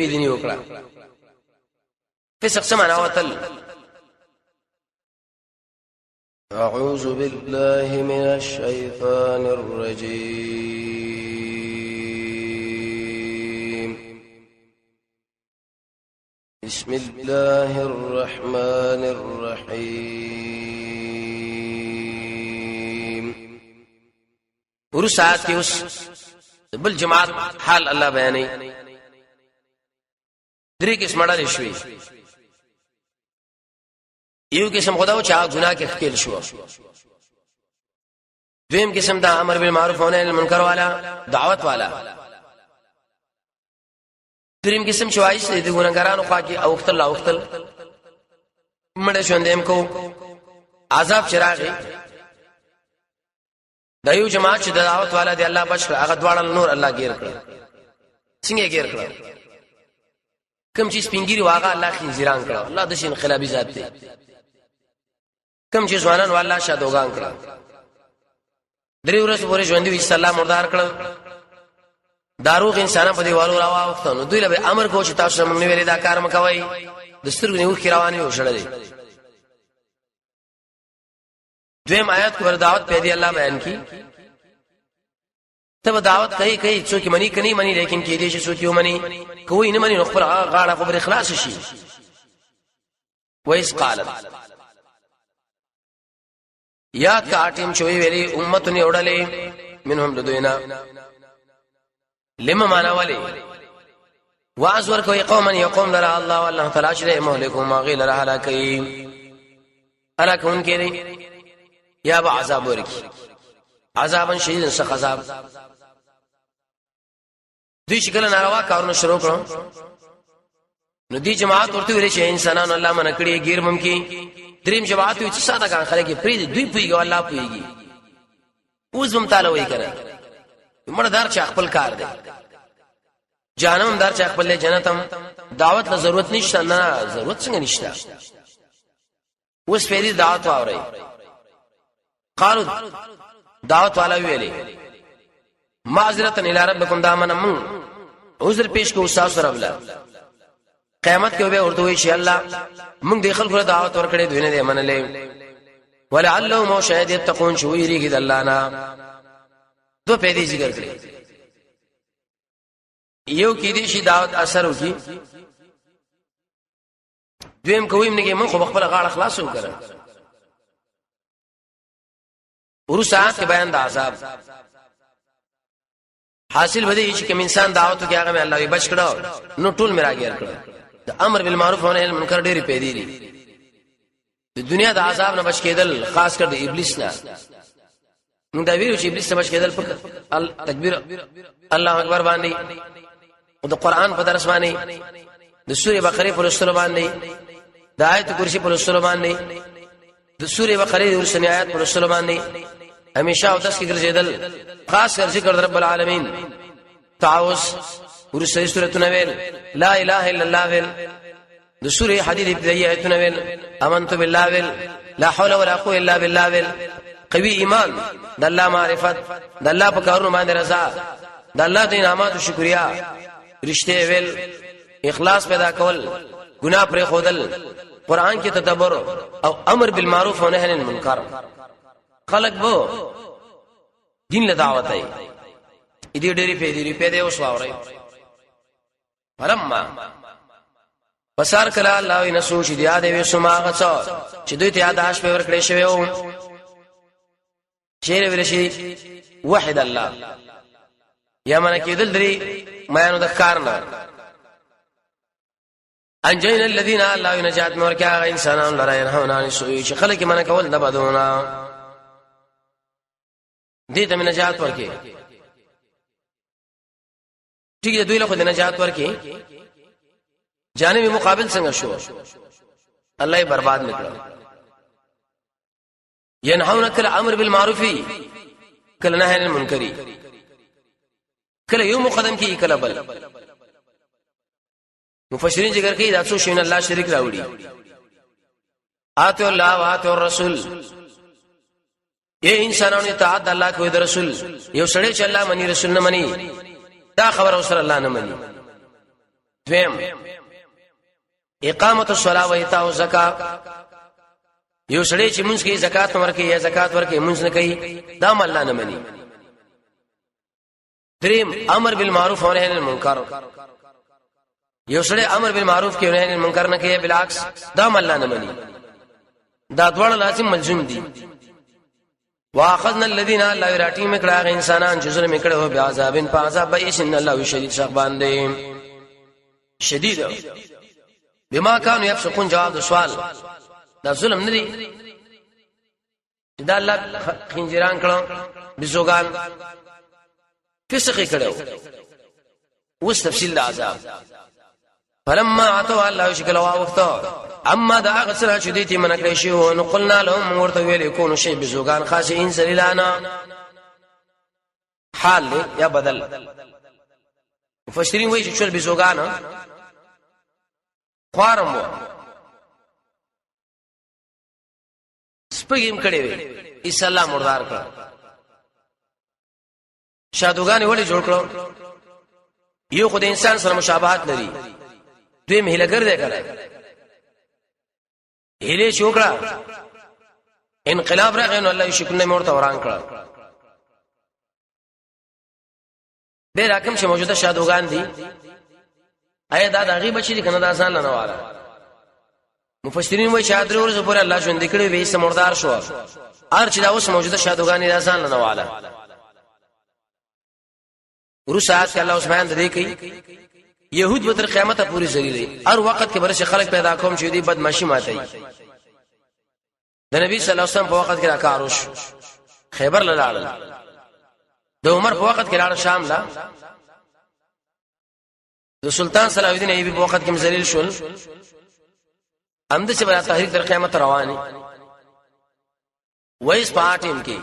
دیني وکړه فسق سمعنا وتل اعوذ بالله من الشیطان الرجیم بسم الله الرحمن الرحیم ورسات کې اوس بل جماعت حال الله بیانې درې کې سمړل شوې یو قسم خداو چې ګناه کې خپل شو دویم قسم دا امر بالمعروف و نهی عن المنکر والا دعوت والا دریم قسم چې وایي چې د ګناګارانو خوا کې او وختل مړ شوندم کو عذاب چراغي دایو جماعت چې د دعوت والا دی الله بچ هغه دواړه نور الله غیر کړ څنګه غیر کړ کوم چې سپینګری واغه الله خنزیران کړ الله د شي انقلابي ذات دی کوم چې ځوانان والله شادوغان کړ درې ورځې پورې ژوند وی سلام مردار کړ داروغ انسان په دیوالو راوا وخت نو دوی له امر کو چې تاسو موږ نه ویلي دا کار مکوئ د سترګو نیو کې رواني وشړلې دویم آیات کو دعوت په دی الله بیان کی تب دعوت کوي څوک منی کني منی لیکن کې دې چې څوک یو منی کوی نه منی نو خپل غاړه خبر اخلاص شي وایس قالت یاد کا اټیم چوي ویلي امتونه وړلې منهم لدوینا لما معنا والی واعظ ورکوي قوما يقوم لرا الله والله تعالی چې مهلكهم ما غير لرا هلاکي هلاکون کې یا با عذاب ورکی عذابن شدید سخت عذاب دوی چې کله ناروا کارونه شروع کړو نو دی جماعت ورته ویل چې انسانانو الله من کړي غیر ممکن دریم جماعت چې ساده کان خلک پری دوی پویږي الله پویږي اوس هم تعالی وایي کړه مردار چې خپل کار دی جهنم دار چې خپل جنتم دعوت له ضرورت نشته نه ضرورت څنګه نشته اوس پیری دعوت اوري قالو دعوت والا ویلي معذرتن الى ربكم دامن من عذر پیش کو استاد سره بلا قیامت کې به ورته وي چې الله موږ د خلکو دعوت ورکړې دوی نه منلې ولعلهم شاهد يتقون شو يريږي د الله نه دو پیدې ذکر کړې یو کې دې شي دعوت اثر وکي دویم کوي موږ من خو خپل غاړه خلاص وکړه ورسات کې بیان د عذاب حاصل بده چې کوم انسان دعوت کوي هغه الله یې بچ کړو نو ټول میرا غیر کړو د امر بالمعروف او نهي عن المنکر ډېری پیدې دي د دنیا د عذاب نه بچ کېدل خاص کر د ابلیس نه موږ دا ویلو چې ابلیس نه بچ کېدل په تکبیر الله اکبر باندې او د قران په درس باندې د سورې بقره په لوستلو باندې د آیت کرسی په لوستلو باندې د سورې بقره د ورسنی آیات په لوستلو باندې همیشه او تاسو کې ګرځیدل خاص کر ذکر رب العالمین تعوذ ورسې سورته نویل لا اله الا الله ویل د سورې حدید ابتدائیه آیتونه ویل امنت بالله ویل لا حول ولا قوه الا بالله ویل قوي ایمان د الله معرفت د الله په کارونو باندې رضا د الله د انعاماتو شکریا رښتې ویل اخلاص پیدا کول ګناه پر خودل قران کې تدبر او امر بالمعروف او نهي عن المنکر خلق بو دین له دعوت ای دې ډېری پیدې اوس واوري فلما پسار کلا الله وی نسو چې یاد وي سماغه څو چې دوی ته یاداش په ور کړې شوی و چیرې ورشي وحد الله یا من کېدل دري میانو د کارنا انجینا الذين الله نجات نور کې هغه انسانان لره ينهون عن السوء چې خلک من کول د بدونه دې ته نجات ورکې ٹھیک ہے دوی له خو د نجات ورکې جانب مقابل څنګه شو الله یې برباد نکړ ينهونك الامر بالمعروف کله نهي عن المنکر کله یو مقدم کی کله بل مفسرین ذکر کوي دا څو شین الله شریک راوړي آتو الله واتو الرسول اے انسانانو اطاعت الله کوي د رسول یو سړی چې الله مني رسول نه مني دا خبر اوسر الله نه مني دویم اقامت الصلاه و ایتاء الزکات یو سړی چې مونږ کې زکات ورکړي یا زکات ورکړي مونږ نه کوي دا الله نه مني دریم امر بالمعروف و نهي عن المنکر یو سړی امر بالمعروف کوي او نهي عن المنکر نه کوي بالعکس دا الله نه مني دا ډول لازم ملزم دي واخذنا الذين لا يراتي مکړه انسانان چې ظلم کړه بیا عذابن په عذاب به ان الله شدید شق باندې شدید بما كانوا يفسقون جواب سوال دا ظلم نه دي دا الله خنجران کړه بزوګان فسق کړه اوس تفصیل عذاب فلما اتوا الله شکل وقته اما دا غسر شديتي من کړی شو نو قلنا لهم ورته ویل يكون شيء بزوغان خاشعين ذلیلانا حال یا بدل مفسرین وایي چې چول بزوغان خوارم وو سپګیم کړي وي اسلام مردار کړ شادوغان وړي جوړ کړو یو خو د انسان سره مشابهت لري دوی مهلګر دی کړه هله شوکړه انقلاب راغی نو الله شکرنه مورته وران کړ به راکم چې موجوده شادوغان دي آیا دا دغه بچی دي کنه دا ځان نه واله مفسرین وایي چې ادري ورځې پورې الله ژوند کړي وې سمردار شو ارچ دا اوس موجوده شادوغان دي ځان نه واله ورسات الله اوس بیان دی کوي يهود به تر قیامت پورې ذلیل هر وخت کې برشه خلق پیدا کوم چې دی بدمعشي ماتي د نبی صلی الله علیه وسلم په وخت کې راکاروش خیبر لاله د عمر په وخت کې لاړ شام لا د سلطان صلاح الدین ایوبی په وخت کې مذلیل شول امد چې بل تحریک تر قیامت رواني وایس پاټیم کې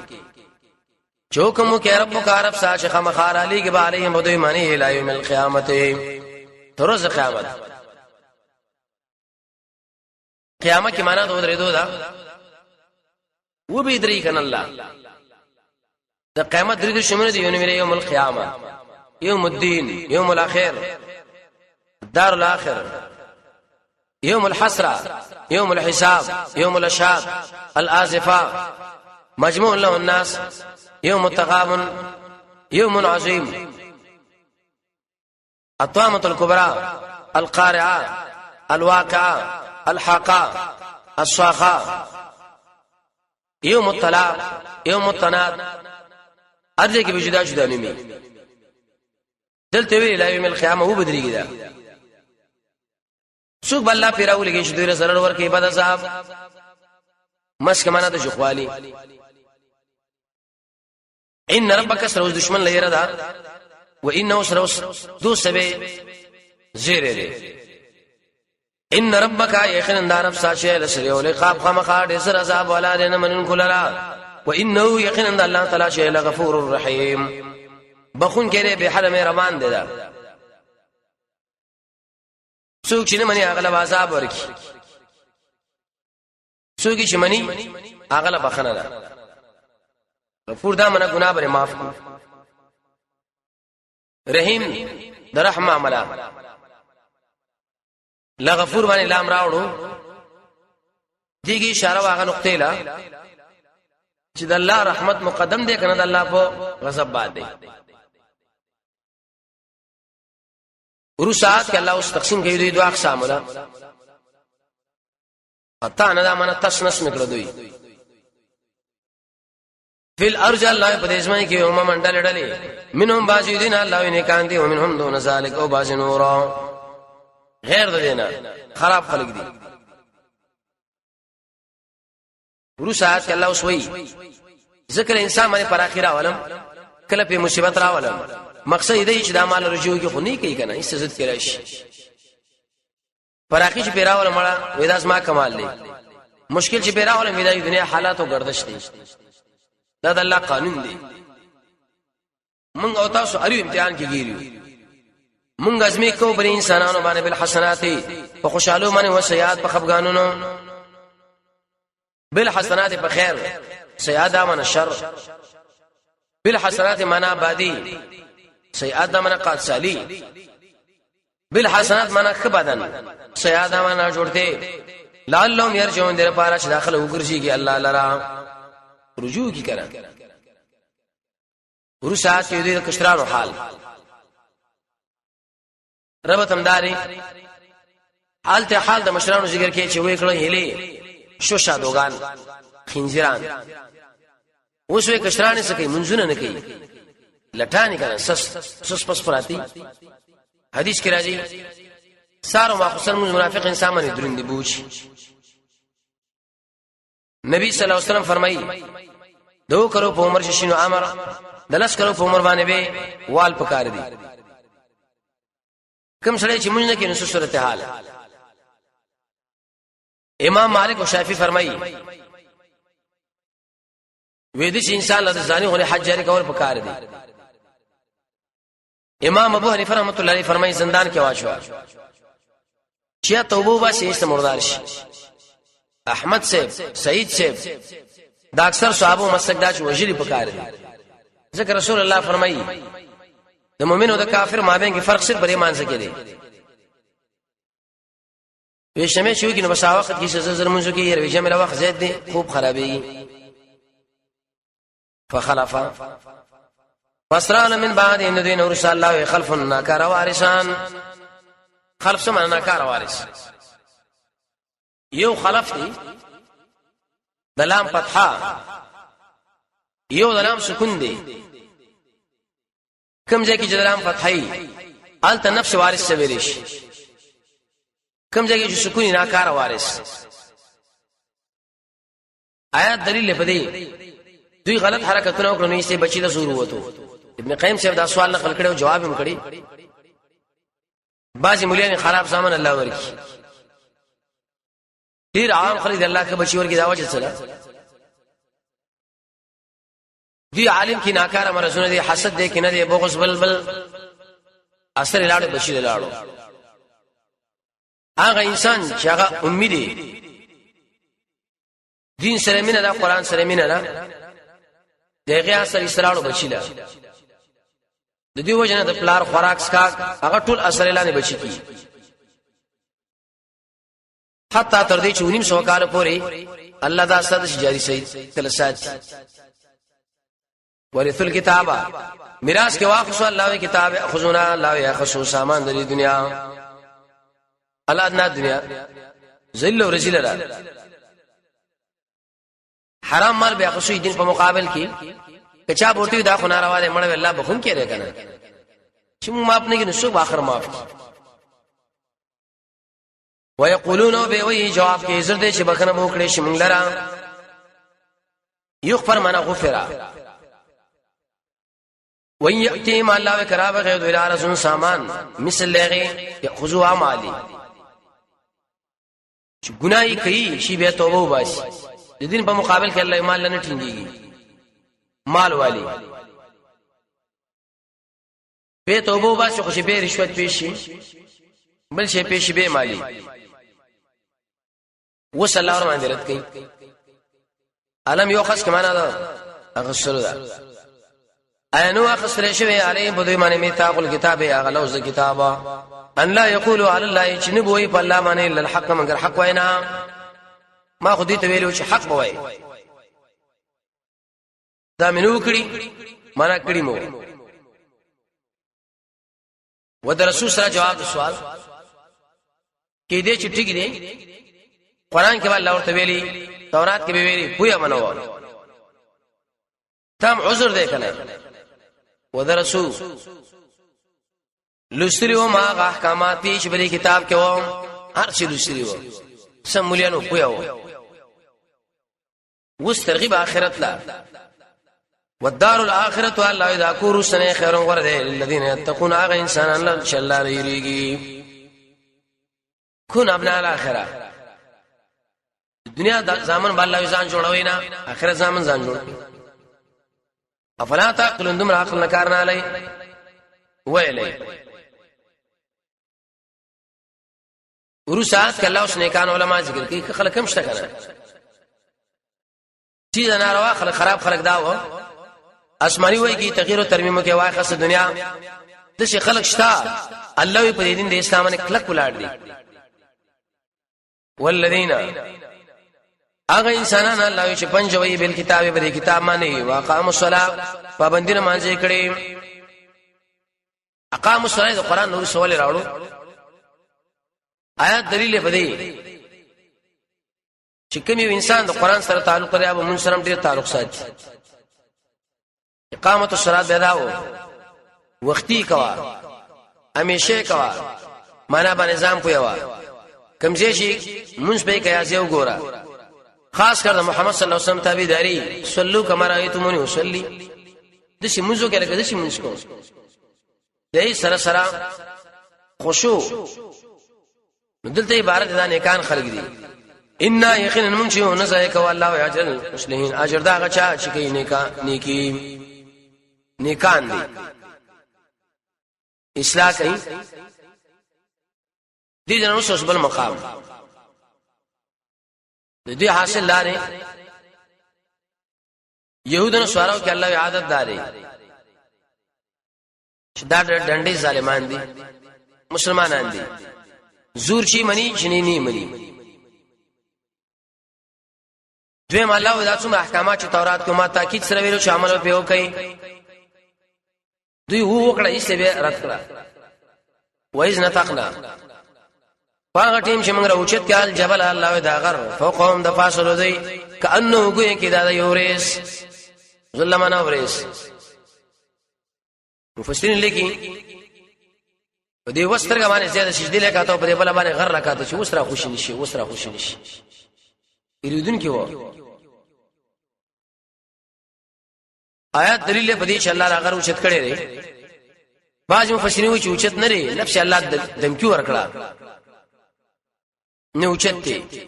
چوکمو کې رب کا رب ساش خمخار علی کې علیهم بدوی معنی الى یوم القیامت تروز قیامت قیامت کی معنی دو درې دو دا و به درې کن الله د قیامت درې شمنه دی یوم القیامه یوم الدین یوم الاخر دار الاخر يوم الحسرة يوم الحساب يوم الاشهاد الآزفة مجموع له الناس يوم التغابن يوم عظيم الطامة الكبرى القارعة الواقعة الحاقة الصاخة يوم الطلاق يوم التناد ارجع کی بجدا جدا نمی دلته وی الى يوم القيامه هو بدري دا سوق بالله پیراو لګی چې دوی سره ور کې بد صاحب مشک معنا د جخوالي ان ربک سروز دشمن لهره دا و انه سروز دو سبه زیره ده ان ربک یقینا دارب ساشه لسری ول قاب خمخا د سر عذاب ولا دین من کلرا و انه یقینا الله تعالی شه لغفور الرحیم بخون کړي به حرم رمان ده دا څوک چې منی اغلب عذاب ورکی څوک چې منی اغلب بخنه ده غفور دا منه ګناه بره معاف رحیم د رحم عمله لغفور باندې لام راوړو دیږي اشاره واغه نقطه لا چې د الله رحمت مقدم دی کنه د الله په غضب باندې ورسات کې الله اوس تقسیم کوي دوی دوه اقسام ولا اته نه دا منه تسنس میکړه دوی فل ارج الله په دې ځمای کې هم منډل ډلې منهم باجودین الله ویني کاندي او منهم دون ذلک او باج نور غیر د دینه خراب خلق دي ورسات کې الله اوس وایي ذکر انسان باندې پر اخره ولم کله په مصیبت راولم مقصد دې چې د اعمال رجوع کې خو نه کوي کنه هیڅ عزت کې راشي پراخي چې پیراول مړه وېداس ما کمال دی مشکل چې پیراول مې د دنیا حالات او گردش دي دا د الله قانون دی مونږ او تاسو اړیو امتحان کې ګیریو مونږ ازمې کو بل انسانانو باندې بل حسنات په خوشالو باندې وسيات په خفګانونو بل حسنات په خیر سیئات من شر بل حسنات معنا بادي سیئات معنا قات سالی بل حسنات معنا خبدن سیئات معنا جوړته لعلهم يرجعون در پارا چې داخله وګرځي کې الله لرا رجوع کی کرا ورسات کې دې کشرانو حال رب تمداري حالته حال د مشرانو ذکر کې چې وې کړه هلي شو شادوغان خنزیران اوس وې کشرانه سکه منځونه نه کوي لټانی کنه سس پس پراتی حدیث کې راځي سارو ما خسر منافق انسان باندې درندې بوچ نبی صلی الله علیه وسلم فرمایي دو کرو په عمر شینو امر دلس کرو په عمر باندې به وال پکار دي کوم سره چې مونږ نه کې نو صورت حال امام مالک او شافعي فرمایي وې دې چې انسان له ځاني غوړي حج جاری کول پکار دي امام ابو حنیفه رحمۃ اللہ علیہ فرمایي زندان کې واچو چې توبه واسي استمردار شي احمد صاحب سعید صاحب دا اکثر صحابه مسلک دا چې وجری پکار دي ذکر رسول الله فرمایي د مؤمن او د کافر مابین کې فرق صرف پرې مان سکے دی وی شمه شو کې نو بس وخت کې زر منځو کې یې جمع وخت زید دی خوب خرابېږي فخلف واسران من بعد ان دین ورسال الله خلف ناکار وارثان خلف سمع ناکار وارث یو خلف دی د لام فتحه یو د لام سکون دی کوم ځای کې چې د لام فتحه الته نفس وارث سویریش کوم ځای کې چې سکون ناکار وارث آیات دلیل په دې دوی غلط حرکتونه وکړو نو یې بچی له زور وته ابن قیم صاحب دا سوال نقل کړو جواب هم کړی بعضی مولاني خراب سامان الله ورکی ډیر عام خلک الله کې بچی ورکی دا وجه څه دی عالم کی ناکاره مرزونه دی حسد دی کنه دی بغض بل اثر لاړ بشیر لاړو هغه انسان چې هغه امید دین سره مینه دا قران سره مینه نه دغه اثر اسراړو بچیلا د دې وجنه د پلار خوراک سکا هغه ټول اثر لاندې بچی کی حتی تر دې چې 1900 کال پورې الله دا ستاسو جاری سي تلسات ورث الكتابه میراث کې واخص الله کتاب خذونا الله یا خصوص سامان د دنیا الله ادنا دنیا ذل او رزل را حرام مال به خصوص دین په مقابل کې کچا بوټي دا خو ناروا دي مړ الله بخون کړي کنه چې مو معاف نه کینې سو اخر معاف ويقولون به وی جواب کې عزت دې چې بخنه مو کړې شي مونږ لرا یغفر من غفر وَإِنْ يَأْتِهِمْ اللَّهُ كَرَابَ غَيْرُ إِلَى رَسُولٍ سامان مثل لغه يأخذوا اعمالي چې ګناي کوي شی به توبه وباسي د دین په مقابل کې الله مال نه ټینګيږي مال والی به توبه وباسي خو شی به رشوت پیشي بل شی پیشي به مالی وصلی الله ورته درت کوي علم یو خاص کمانه ده اغسل ده انو اخسر شوی علی بدوی معنی میثاق الكتاب اغلوز کتابا ان لا یقولوا علی الله چنبوی په الله معنی الا الحق مگر حق وینا ما خو دې ته ویلو چې حق وای دا منو کړی معنا کړی مو ود رسول سره جواب سوال کې دې چې ټیک دی قران کې الله ورته ویلي تورات کې به ویلي پویا منو تم عذر دې کنه ودرسو لسریو ما احکامات چې په کتاب کې و هر څه لسریو سمولیانو پویاو وس ترغیب اخرت لا والدار الاخره الله اذا كوروا سنه خير ورده للذين يتقون اغه انسان الله ان شاء الله يريږي كن ابنا الاخره دنیا د زامن بالله ځان جوړوي نه اخرت زامن ځان جوړوي افلا تعقلون دم عقل نکارنا علی ویلی ورسات کله اوس نیکان علما ذکر کوي که خلک هم شته کنه چې ناروا خلک خراب خلک داو اسماني وای کی تغییر او ترمیم کې وای خاصه دنیا د شي خلک شته الله په دین د اسلام نه کلک ولاړ دي والذین اغه انسانان الله چې پنځوي بل کتاب به کتاب باندې واقام الصلاه پابندینه مانځي کړي اقام الصلاه د قران نور سوال راوړو آیات دلیل په دې چې کوم انسان د قران سره تعلق لري او مون سره ډیر تعلق ساتي اقامت الصلاه بداو وختي کوا همیشه کوا معنا باندې نظام پویوا کمزې شي مونږ به کیا ځو ګورا خاص کر محمد صلی الله علیه وسلم تابعداري صلو کما رایتمونی وصلی د شي منځو کې لکه د شي منځ کو دای سره سره خشوع دلته عبارت ده نیکان خلق دي ان یقینا منشئ نزایک والله اجر المسلمین اجر دا غچا چې کوي نیکان دي اصلاح کوي دي جنو سوسبل مقام د دې حاصل لاره يهودانو سوارو کې الله عادت داري چې دا ډنډې ظالمان دي مسلمانان دي زور شي منی شنيني منی دویم الله دا څومره احکامات چې تورات کې ما تاکید سره ویلو چې عمل په وکړي دوی وکړه یې به رد کړه وایز نتقنا پاغه ټیم چې موږ راوچت کال جبل الله دا غر فوقهم د فاصلو دی کانه ګوي کې دا یوريس ظلمنا وريس مفسرین لیکي په دې وسترګه باندې زیاده سجدي لکاته په دې بل باندې غر راکاته چې وسره خوشی نشي وسره خوشی نشي یریدون کې و آیات دلیل په دې چې الله راغره اوچت کړي لري بعض مفسرین وایي چې اوچت نه لري نفس الله دمکی ورکړه نه اوچت دي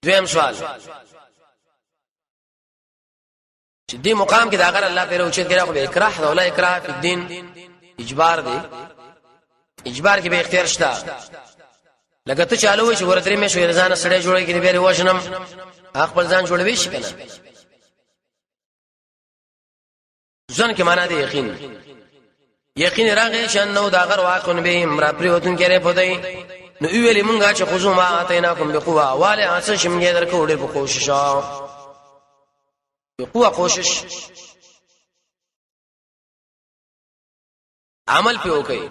دویم سوال چې دې مقام کې دا غره الله پیره اوچت کړي خو به اکراه ولا اکراه په دین اجبار دی اجبار کې به اختیار شته لکه ته چالو چې ورته مې شو رضانه سړی جوړی کې به وښنم خپل ځان جوړوي شي کنه ځان کې معنا دی یقین راغی چې نو دا غر واقع به امر پریوتون کې پدای نو ویلې مونږه چې خذو ما اتیناکم بقوه واله اس شمګې درکو ډېر په کوشش بقوه کوشش عمل په وکي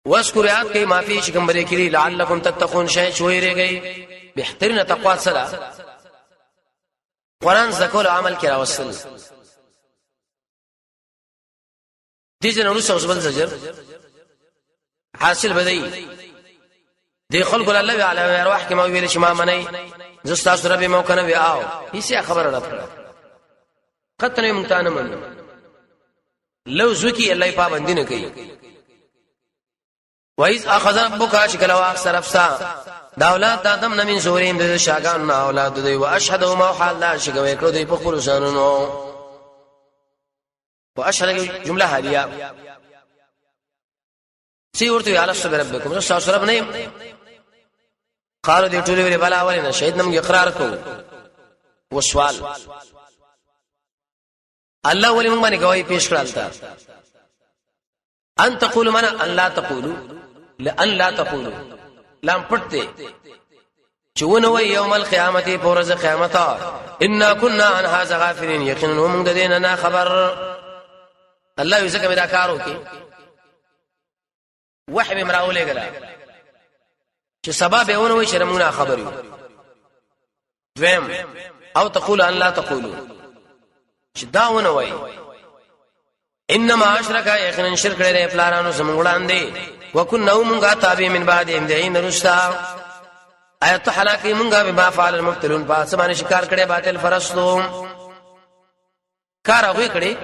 واذكرات کې معافي شکمبري کړي لعلکم تتقون شي شوي رهږي بهترینه تقوا سره قران ذکر عمل کې راوصل دي جن ورسره وسبل زجر حاصل بدای دی خلق الله علی ارواح کما ویل شما منی زستا سره به مو کنه وی او هیڅ خبر راځه قطنه ممتانه من لو زکی الله پابندی نه کوي وایز اخذ ربک شکلوا اکثر افسا دا اولاد آدم نمین سوریم د شاګان اولاد دوی واشهدهم حال لا شګوي کړو دوی په خپل ځانونو واشهد جمله حالیه سی ورته علی صبر ربکم رسول سره نه قالو دې ټول ویل بلا ولنه شهید نم اقرار کو وسوال الله ولې موږ باندې گواہی پیش کړل تا ان تقول من ان لا تقولوا لان لا تقولوا لام پټته چونه وي يوم القيامه پرز قیامت ان كنا عن هذا غافلين یقینا موږ د دین نه خبر الله یې څنګه دا کارو کې وحي مراولې غلا چې سبب یې ونه وي شرمونه خبر یو دویم او تقول ان لا تقولوا چې دا ونه وي انما اشرک یقینا شرک لري پلارانو زمونږ وړاندې وکنا موږ تابع من بعد امدین رستا ایت حلاکی موږ به ما فعل المبتلون په سمانه شکار کړي باطل فرستو کار هغه کړي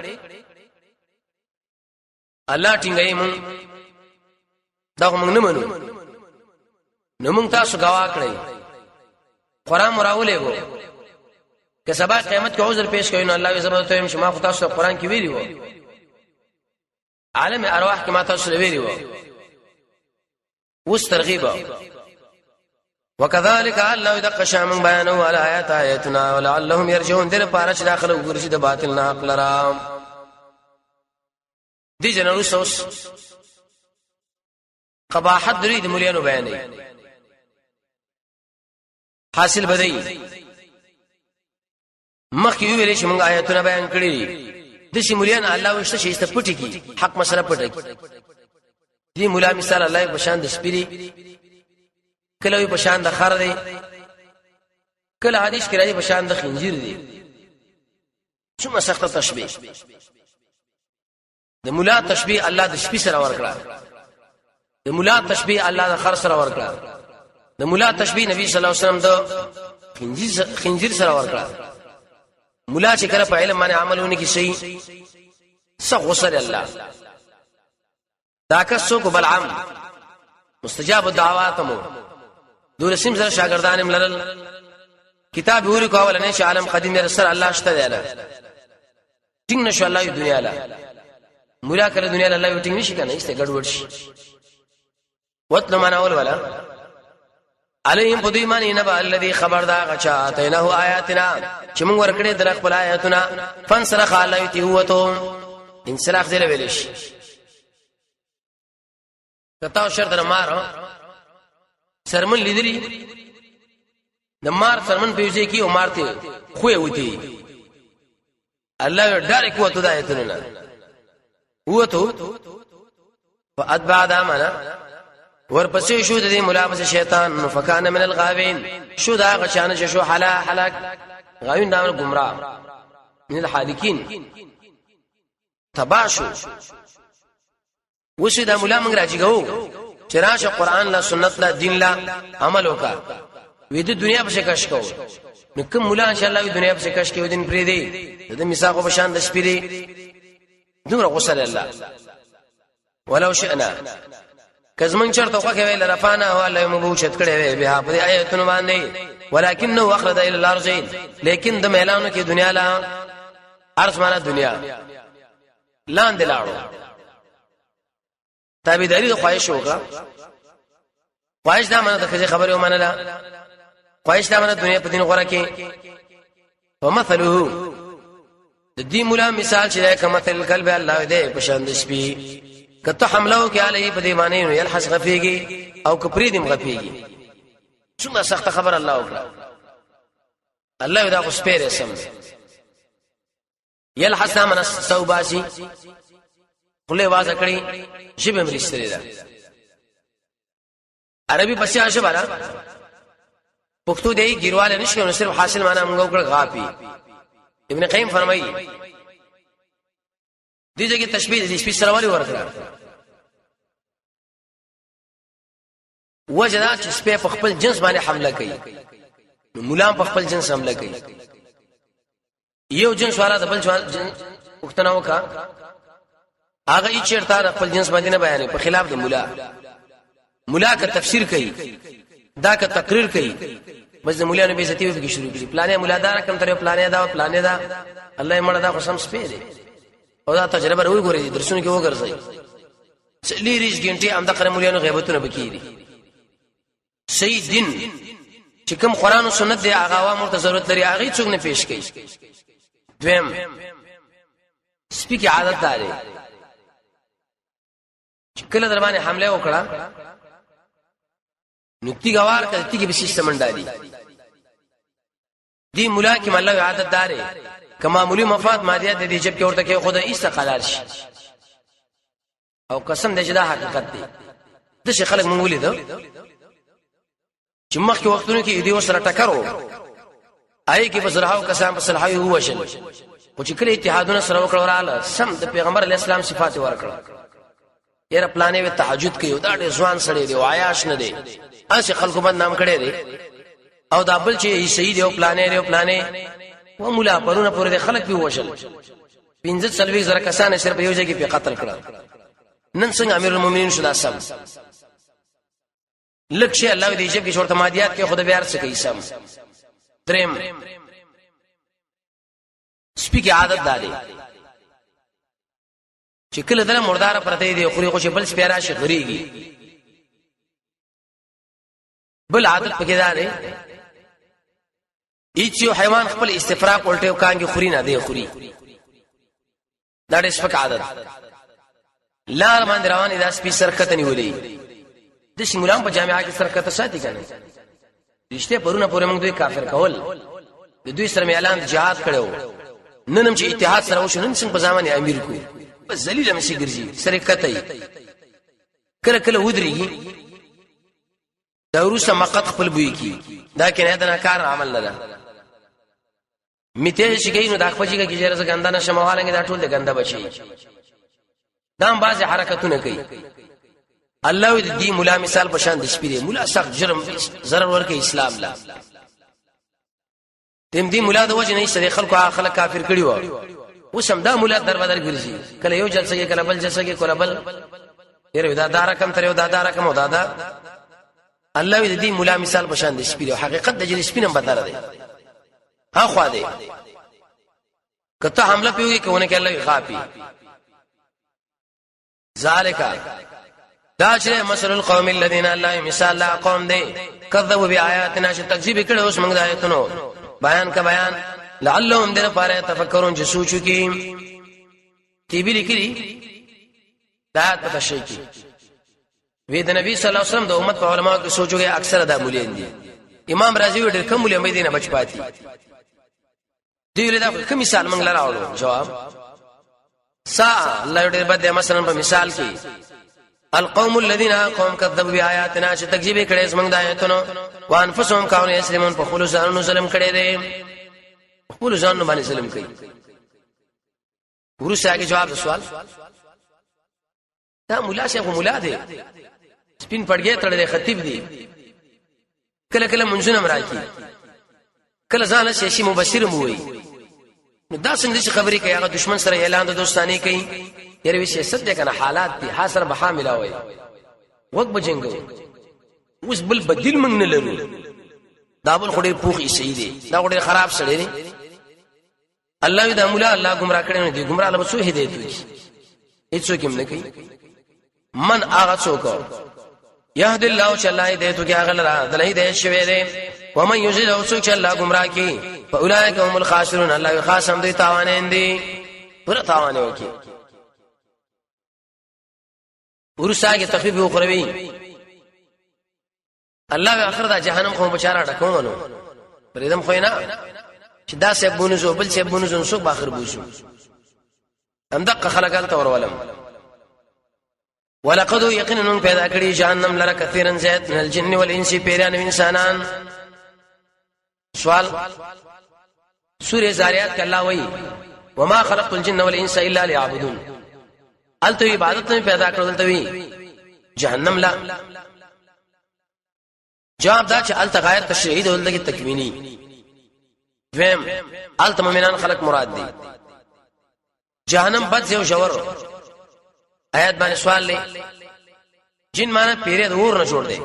الله ټینګای مون دا موږ نه منو نو موږ تاسو غوا کړی قران مراولې وو که سبا قیامت کې عذر پیش کړي نو الله یې زبر ته شما خو تاسو قران کې ویلی وو عالم ارواح کې ما تاسو ویلی وو وس ترغیبه وكذلك الله يدق شام بيانه على آيات آياتنا ولعلهم يرجعون در پارچ داخله وګرځي د باطل نه عقل را دي جنرو سوس قباحت دري د مليانو بیانې حاصل بدای مخکې ویلې چې موږ آیاتونه بیان کړې د شي مليان الله وشته چې است پټي کی حق مسله پټي دي مولا مثال الله په شان د سپيري کله په شان د خر دی کله حدیث کې راځي په شان د خنجر دی څومره سخت تشبيه د مولا تشبيه الله د سپي سره ورکړه د مولا تشبيه الله د خر سره ورکړه د مولا تشبيه نبی صلی الله علیه وسلم د خنجر سره ورکړه مولا چې کله په علم باندې عملونه کې شي سغسل الله دا کسو کو بلعم مستجاب الدعوات مو دولسیم زره شاګردان ملل کتاب وری کول نه چې عالم قدیم رسول الله شته دی الله ټینګ نشو الله دنیا لا مولا کړه دنیا لا الله ټینګ نشي کنه ایسته ګډوډ شي وتل معنا اول ولا عليهم بديمان نبا الذي خبردار غچا تینه آیاتنا چې موږ ورکړې در خپل آیاتنا فنسرخ علیته هو تو انسلاخ دی ویلش کتاو شرط مار سرمن لیدلی د مار سرمن پیوځي کی او مارته خوې وتی الله ډایرک وته د ایتونه وته فاتبع دامنا ورپسې شو د ملابس شیطان فکان من الغاوین شو دا غشان شو هلاك غاوین دا گمراه من الحالکین تباشو وشي دا مولا موږ راځيګو چې راشه قران لا سنت لا دین لا عمل وکا وې د دنیا په شکش کو نو کوم مولا ان شاء الله د دنیا په شکش کې ودین پری دی د میثاق په شان د شپې دی دومره غسل الله ولو شئنا کزمن چرته خو کې ویل رفانا ولا مبوشت کړي وي به په آیتونو باندې ولکنه اخرج الى الارض لیکن د ميلانو کې دنیا لا ارض معنا دنیا لاندې لاړو تابعداري خواهش وکړه خواهش دا معنا د خبره ومنله خواهش دا معنا دنیا په دین غوړه کې ومثله د دې مولا مثال چې کمثل قلب الله دې پشان د شپې کته حمله کې علی په دې معنی نو يلحس غفيږي او کپریدم غفيږي څومره سخت خبر الله وکړه الله دا خو سپیره سم يلحس من صوباسي خله واځه کړی شبه مرستری دا عربي پسې عاشه بارا پښتو دی ګیرواله نشو نو صرف حاصل معنا موږ وکړه غافي ابن قیم فرمایي دې ځکه تشبيه دې سپیس سره والی ورکړه وجدا چې سپې په خپل جنس باندې حمله کوي نو مولا په خپل جنس حمله کوي یو جنس والا د بل جنس وختنه وکا هغه یې چیرته خپل جنس باندې نه بیانې په خلاف د مولا کا تفسیر کوي دا کا تقریر کوي بس د مولا نه بیزتی وي شروع کړي پلانې مولا دا رقم تر پلانې دا الله یې مړه دا قسم سپې دی او دا تجربه وروي ګوري درسونه کې وګرځي چلی ریش ګنټي ام د قرمولانو غیبتونه بکیری صحیح دین چې کوم قران او سنت دی هغه عوامو ته ضرورت لري هغه څوک نه پیش کوي دویم سپیکي عادت داري چې کله در باندې حمله وکړه نکتی غوار کړي چې به سیستم ډالي دی مولا کې مله عادت داري کما معمولی مفاد مادیات دي چې په ورته کې خدای استقلال شي او قسم دې چې دا حقیقت دی د شي خلک مونږ ولیدو چې مخکې وختونو کې دې وسره ټکرو آی کې بزرهاو کسان په صلحای هو شل او چې کله اتحادونه سره وکړ وراله سم د پیغمبر اسلام صفات ورکړه یره پلانې و تهجد کوي دا ډېر ځوان سړی دی عیاش نه دی اسی خلکو باندې نام کړي دی او دا بل چې صحیح دی او پلانې و مولا پرونه پورې خلک به وشل 15 زره کسان صرف یو ځای کې په قتل کړه نن څنګه امیر المؤمنین شدا سم لکه الله دې چې شورت مادیات کې خود بیا څه کوي سم دریم سپیکي عادت دادي چې کله دله مردار پرته دی خوري خوشي بل سپیرا شي غريږي بل عادت پکې داري ایچ یو حیوان خپل استفراق الټه کانګي خوري نه دی خوري دا د سپک عادت لار باندې رواني دا سپي سرکته نیولې د شمولان په جامعه کې سرکته ساتي کنه رښتیا پرونه پورې موږ دوی کافر کول د دوی سره اعلان جهاد کړو ننم چې اتحاد سره وشو نن څنګه په ځامن امیر کو بس ذلیل مې شي ګرځي سرکته کله کله ودرېږي دا روسه مقت خپل بوي کی دا کنه دا کار عمل نه ده میته شي کینو دا خپل چې کې جره څنګه نه شموالنګ دا ټول د ګنده بچي دا بعض حرکتونه کوي الله دې مولا مثال په شان د سپیره مولا سخت جرم zarar ورکه اسلام لا تم دې مولا د وجه نه شری خلک کافر کړي و وسم دا مولا در بدر ګرځي کله یو جلسه کې کله بل جلسه کې کله بل یره دا رقم تر یو دا رقم او دا الله دې مولا مثال په شان د سپیره حقیقت د جری سپینم بدر دی ها خو دې کته حمله پیوږي کوونه کې الله غافي ذالک دا چې مثل القوم الذين الله مثال لا قوم دي كذبوا بآياتنا چې تکذیب کړي اوس موږ د آیتونو بیان لعلهم دې لپاره تفکرون چې سوچو کې تیبی لیکلی دا پتہ شي کی وی د نبی صلی الله علیه وسلم د امت په علماء کې سوچوږي اکثر دا مولین دي امام رازی ډېر کم مولین مدینه بچ پاتې دی له دا کوم مثال موږ لراوړو جواب الله ډېر بده مثلا په مثال کې القوم الذين قوم كذبوا بآياتنا چې تکذیب کړي زمنګ د آیاتونو وانفسهم كانوا يسلمون په خلوص ځانونو ظلم کړي دي خپل ځانونو باندې ظلم کوي ورسره کې جواب سوال دا مولا شیخ مولا دی سپین پړګې تړلې خطیب دی کله کله منځونه مراکی کله ځان شیشي مبشر مو وي نو دا څنګه خبرې کوي هغه دشمن سره اعلان د دوستانی کوي یره وی سیاست دې کنه حالات دي حاصل به حاملا وي وګ بجنګو اوس بل بدیل موږ نه لرو دا بل خوري پوخي شي دي دا خوري خراب سړی دي الله دې مولا الله گمراه کړي نه دي گمراه له څه هدایت وي هیڅ کوم نه کوي من هغه څوک يهد الله چې الله دې تو کې هغه لرا دلې دې شوي دي ومن يزل او څوک چې الله گمراه کوي فاولئک هم الخاسرون الله خاصم دي تاوانین دي پر تاوان وکي ورساګه تخفیف اخروی الله اخر دا جهنم خو بچاره ډکوونو پرېدم خو نه چې دا سه بونزو بل سه بونزو سو باخر بوشو هم دغه خلقال تور ولم ولقد يقينا پیدا کړی جهنم لره کثیرن زیات من الجن والانس پیران انسانان سوال سورہ زاریات کې الله وایي وما خلقت الجن والانس الا ليعبدون الته عبادت نه پیدا کړل ته وی جهنم لا جواب دا چې الته غیر تشریعي دولت کې تکوینی ویم الته مومنان خلق مراد دي جهنم بد یو شور آیات باندې سوال لې جن معنا پیره د اور نه جوړ دی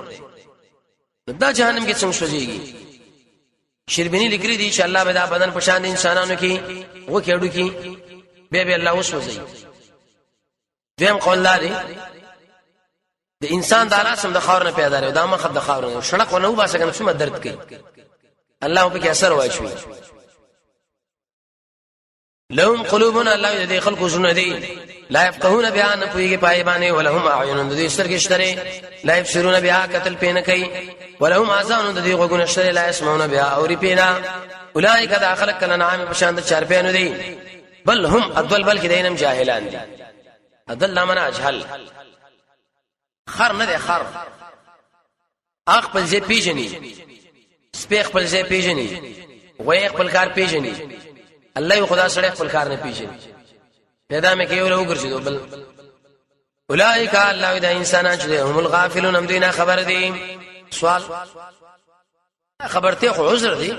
دا جهنم کې څنګه سوځيږي شربینی لیکلي دي چې الله به دا بدن په شان انسانانو کې و کېړو کې به الله وسوځي دیم قول لري د انسان د راسم د خاور نه پیدا لري دا مخ د خاور نه شړق ونه وباسه کنه څومره درد کوي الله په کې اثر واچوي لهم قلوبنا الله دې خلقو زونه دي لا يفقهون بها نه پويږي پای باندې ولهم اعين دې سترګې شتره لا يبصرون بها قتل پین کوي ولهم اذان دې غوګونه شتره لا يسمعون بها اوري پینا اولئک دا خلق کله نعام بشاند چار پینو دي بل هم ادل بل کې دینم جاهلان دي ادل من اجهل خر نه ده خر خپل ځای پیژني سپیخ خپل ځای پیژني وای خپل کار پیژني الله خدا سره خپل کار نه پیژني پیدا مې کې یو وګرځیدو بل اولئک الله د انسانان چې هم الغافلون هم دینا خبر دي سوال خبرته خو عذر دي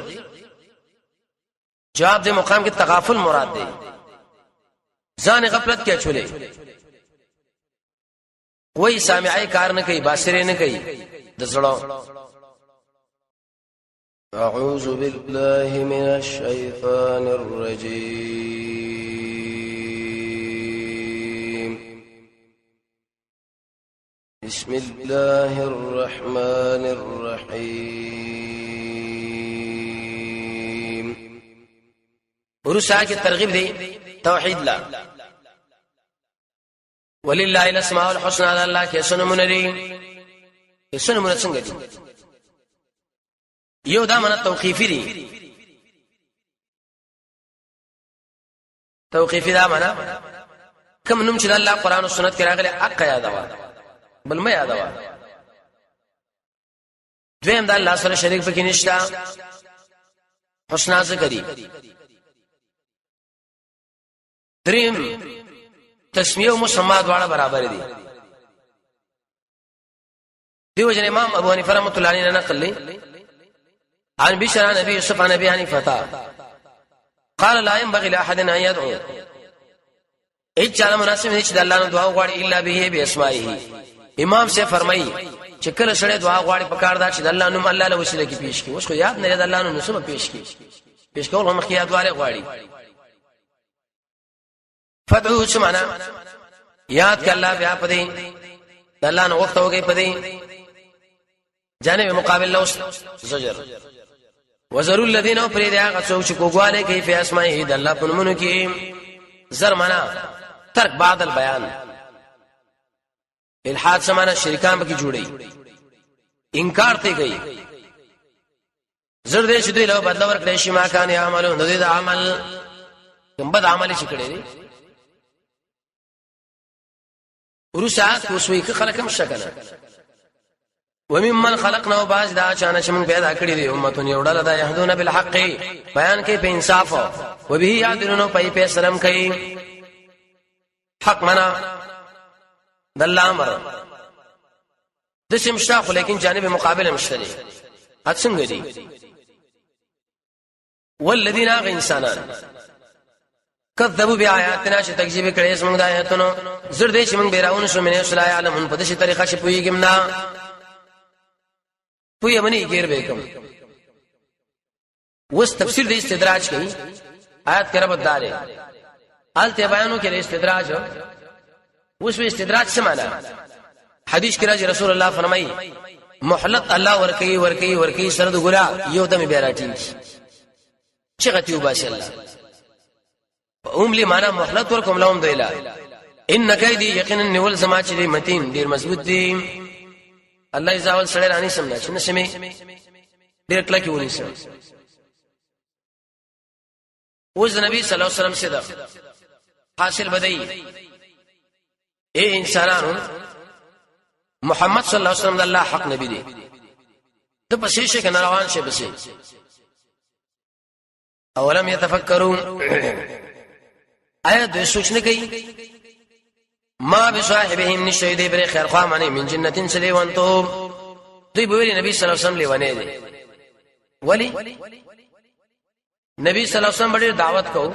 جواب دې مقام کې تغافل مراد دي ځان غفلت کې چولې کوئی سامعي کار نه کوي باسره نه کوي د زړه اعوذ بالله من الشیطان الرجیم بسم الله الرحمن الرحیم ورسا کی ترغیب دی توحید لا ولله الاسماء الحسنى الله کې سنمونه دي سنمونه څنګه دي یو دا معنا توقیفی دي توقیفی دا معنا کوم نوم چې الله قرآن او سنت کې راغلي حق یادوا بل ما یادوا دویم دا الله سره شریک پکې نشتا حسنا ذکری دریم تسمیه او مسما دواړه برابر دي دیو جن امام ابو حنیفه رحمۃ اللہ علیہ نقل لي عن بشر نبي يوسف عن ابي حنيفه قال لا ينبغي لاحد ان يدعو اجعل مناسب هیڅ د الله نه دعا غواړي الا به باسمائه امام سے فرمایي چې کله سره دعا غواړي په کار دا چې د الله نوم الله له وسیله کې پیش کی اوس خو یاد نه د الله نوم سم پیش کول هم خیات واره غواړي فدعو سمانا یاد ک الله بیا پدې د الله نو وخت وګي پدې جانب مقابل له زجر وزروا الذين فريد هغه څوک چې کوګواله کوي په اسماء د الله په نومونو کې زر معنا ترک بعد البیان الحاد سمانا شرکان بکی جوړي انکار ته کوي زرد شدوی له بدل ورکړي شي ما کان عملو د دې عمل کوم بد عمل شي کړي ورسات کوسوي که خلک هم شکنه وممن خلقنا باز دا چانه چې موږ پیدا کړی دي امتون یوډل دا يهدون بالحق بیان کوي په انصاف او به یادرونو پای په سلام کوي حق منا دل امر د سمشتاق لیکن جانب مقابل مشتري اتسنګ دي والذین انسانان کذبوا بیااتنا چې تکذیب کړي زموږ د آیاتونو زر دې چې موږ بیراون شو منه صلی الله علیه په دې طریقه چې پویګم نه پوی منی غیر بیکم وس تفسیر د استدراج کوي آیات کې رب دارې آلته بیانو کې استدراج وس استدراج څه معنا حدیث کې راځي رسول الله فرمایي محلت الله ورکی سره د ګلا یو دمه بیراټی چغتی وباش الله اوملی معنا محلت ورکم لهم دیلا ان کیدی یقینا نول سما چې متین ډیر مضبوط دي الله عزوجل سره رانی سمنا چې نشمه ډیر کله کې ونی سم اوس نبی صلی الله علیه وسلم صدا حاصل بدای اے انسانانو محمد صلی الله علیه وسلم د الله حق نبی دی د پسې شي کنه روان شي پسې اولم يتفکرون آیات دوی سوچ نه کوي ما بصاحبهم نشید بر خیر خامنه من جنتین سلیوانتو دوی بولی نبی صلی الله علیه وسلم لیوانه دي ولی نبی صلی الله علیه وسلم ډېر دعوت کو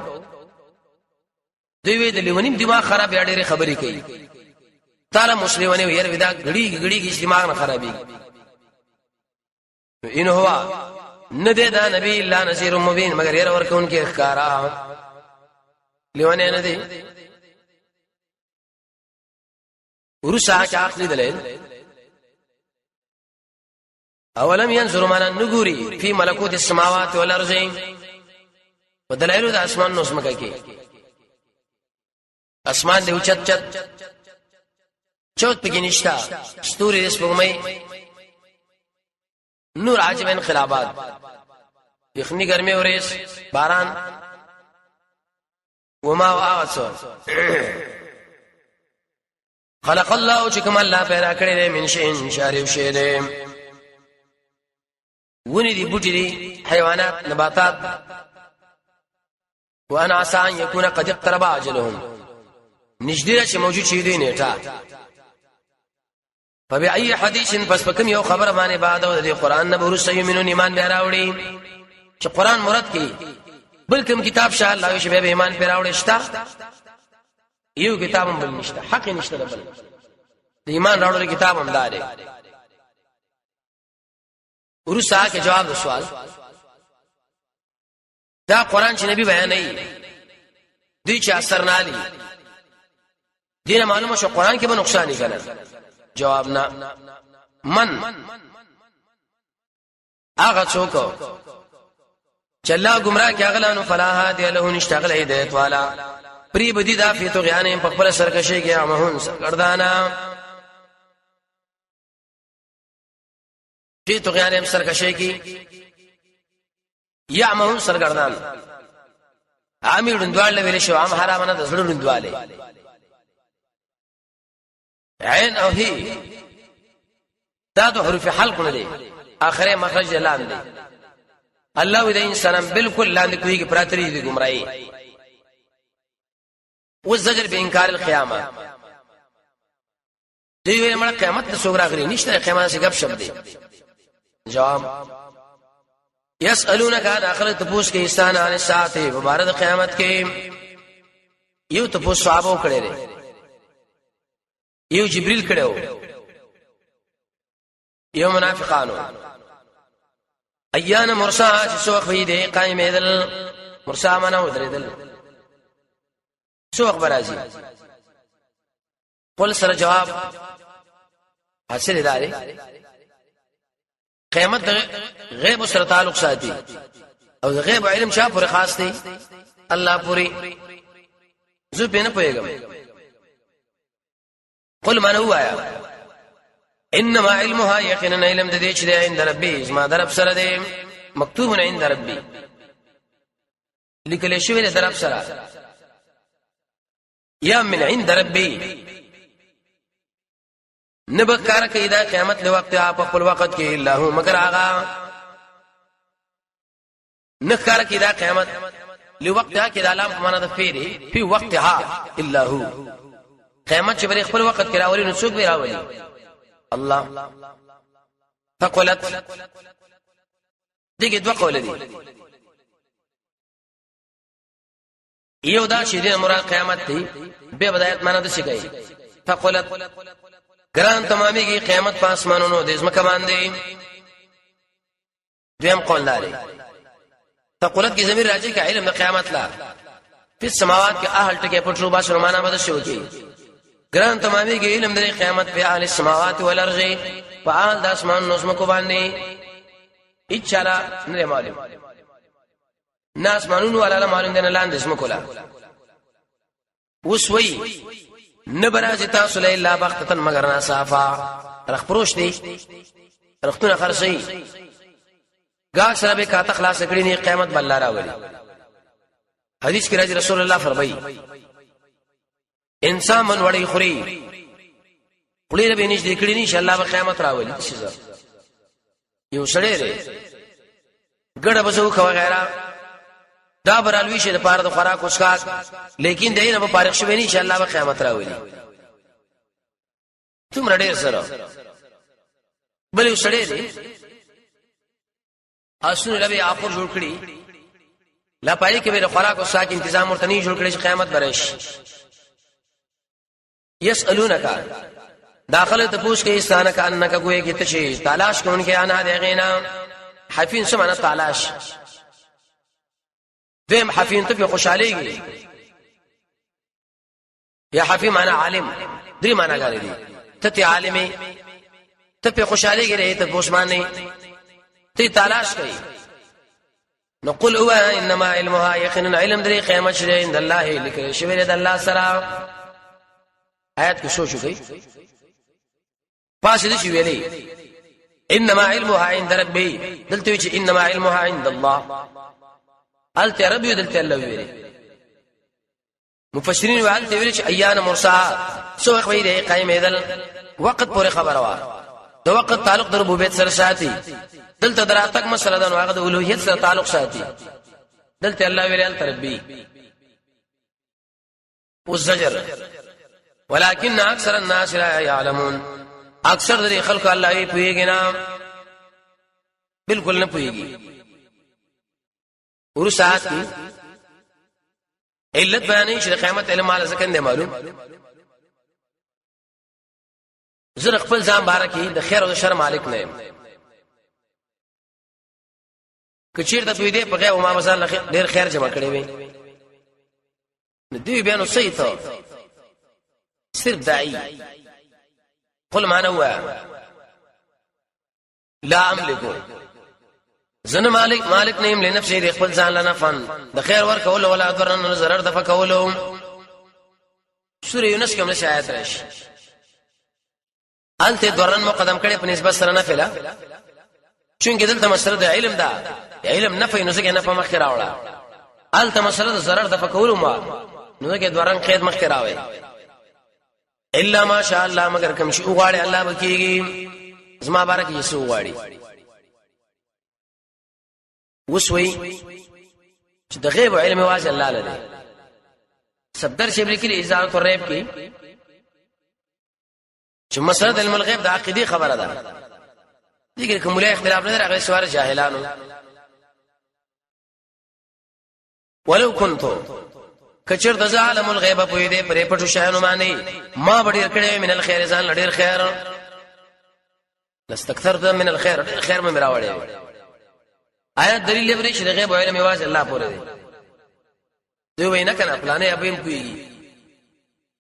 دوی وی د لیوانیم دماغ خراب یا ډېر خبرې کوي تعالی مسلمانه ير ودا غړي کی دماغ نه خرابي ان هو ندی دا نبی الله نذیر مبین مگر ير ورکون کې اخکارا لیوانه نه دي ورسا چا اخلي دلیل اولم ينظروا معنا نغوري في ملكوت السماوات والارض ودلائل د اسمان نو اسمکه کې اسمان دی اوچت چوت پکې نشتا ستوري سپوږمۍ نور عجب انقلابات یخنی ګرمي اورېس باران وما واعصر خلق الله چې کوم الله پیدا کړی دی من شین شارب شی دی ونی دی بوټي دی حیوانات نباتات وانا عسى ان يكون قد اقترب اجلهم نجدي چې موجود شي دی نیټه فبأي حديث پس پکم یو خبر باندې بعد د قرآن نه ورسې یمنون ایمان بیا راوړي چې قرآن مراد کې بلکم کتاب شاه الله شی به ایمان پر راوړي شتا یو کتاب هم بل نشته حق نشته بل د ایمان راوړل کتاب هم دار ورسا کې جواب د سوال دا قرآن چې نبی بیان نه دی چې اثر نه لري دینه معلومه شو قرآن کې به نقصان نه کړي جواب نه من هغه څوک چې الله گمراه کې اغلانو فلا هادي له نشتغل هدایت والا پری بدی دا فی تو غیان په خپل سرکشي کې امهون سردانا فی تو غیان سرکشي کې یا امهون سرګردان عامل رندوال ویل شو عام حرامنه د زړه رندواله عین او هی دا د حروف حلق نه دي اخره مخرج اعلان دي الله دې انسان بالکل لاندې کوي کې پراتري دي گمراهي والزجر بانکار القیامه دی ویل مړه قیامت ته سوګرا غري نشته قیامت څخه غب شپ دي جواب يسالونك عن اخرت پوښ کې انسان ان ساعته مبارک قیامت کې یو ته پوښ صحابه کړي دي یو جبريل کړو یو منافقانو ایان مرسا چې سوخ وي دي قائم دل مرسا معنا ودرېدل سوخ برازي قل سره جواب حاصل اداري قیامت غیب سره تعلق ساتي او غیب علم چا پورې خاص دي الله پوری زه به نه پوهیږم قل من هوایا انما علمها یقینا علم د دې چې عند ربي زما درب سره دی مکتوب عند ربي لیکل شوی د درب سره یا من عند ربي نبکار کې دا قیامت له وخت په خپل وخت کې الا هو مگر آغا نکار کې دا قیامت له وخت کې دا لام په معنا د فعل په وقتها الا هو قیامت چې بر خپل وخت کې راولي نو څوک به راولي الله فقلت دغه دوه قول دي یو دا چې د مراد قیامت دی به بدایت معنا د څه کوي فقلت ګران تمامي کی قیامت په اسمانونو د اسمه باندې دویم قول لري فقلت کی ضمیر راځي کې علم د قیامت لا په سماوات کې اهل ټکي پټرو باسو معنا بده شو کی ګران تمامي کې علم د قیامت په اهل السماوات والارض په اهل د اسمان نو اسمه کو باندې اچارا نه معلوم ناس مانونو ولا معلوم دي نه لاندې اسمه کولا وسوي نبراز تاسو له الا بختن مگر ناصافا رخ پروش دي رختونه خرسي ګا سره به کا تخلاص کړي نه قیامت بل راولي حدیث کې راځي رسول الله فرمایي انسان من وړي خوري پړي به نشي کړي نه ان شاء الله به قیامت راولي یو سړی دی ګډه بسو خو غیره دا برالوی شه د پاره د خوراک اوسکاک لیکن دینه په فارغ شوی نه ان شاء الله به قیامت راولي تم رډیر سره بل یو سړی دی اسونه لبي اخر جوړ کړی لا پای کې به خوراک اوسکاک تنظیم ورته نه جوړ کړی چې قیامت برش يسالونک داخله ته پوښ کې استانک انک کوی کې ته شي تلاش کوونکې انا دغینا حفین سمانه تلاش دیم حفین ته په خوشاليږي یا حفین معنا عالم درې معنا غاري دي ته عالمي ته په خوشاليږي رہے ته پوښمانه ته تلاش کوي نقول هو انما علمها يقينا علم دري قیامت شری عند الله لیکل شوی د الله سره آیات کې شو کوي پاسې دي ویلي انما علمها عند ربي دلته چې انما علمها عند الله الته ربي دلته الله ویلي مفسرین والته ویلي چې ایان مرسا سو خوي دی قائم ایدل وخت پورې خبره وا د وخت تعلق د ربوبیت سره ساتي دلته دراتک مسله د هغه د اولوهیت سره تعلق ساتي دلته الله ویلي الته ربي والزجر ولكن اکثر الناس لا يعلمون اکثر د خلکو الله یې پوهیږي نه بالکل نه پوهیږي ورسات کی علت بیانې چې قیامت علم مال ځکه نه معلوم زر خپل ځان بارکه د خیر او د شر مالک نه کچیر د دوی دې په غو ما مثلا ډیر خیر جمع کړي وي دوی بیانو صحیح ته صرف داعي قل ما نوى لا املك زنه مالک نیم لنفسه د خپل ځان لنه فن د خیر ور کول ولا ضرر ضرر د فکولهم سوره یونس کې موږ آیات راشي الته ضرر مقدم کړي په نسبت سره نه فلا چونګې دلته مسله د علم ده علم نه فینو څنګه نه په مخ راوړه الته مسله د ضرر د فکولهم نو کې ضرر قید مخ راوي الا ما شاء الله مگر کوم شي وغواړي الله بکیږي زما بارک یې سو وغواړي وسوي چې د غیب علم واجب الله لري صدر شبلی کې ازاله الریب کې چې مسله علم الغیب د عقیده خبره ده دغه کومه اختلاف نه راغلی سوار جاهلانو ولو كنت کچر د عالم الغیب په دې پرې پټو شانو باندې ما بډیر کړي من الخير ځان لډیر خیر لاستكثرت من الخير خیر مې راوړې آیات دلیل لري چې د غیب علم واجب الله پورې دی دوی وینا کنه پلانې ابیم کوي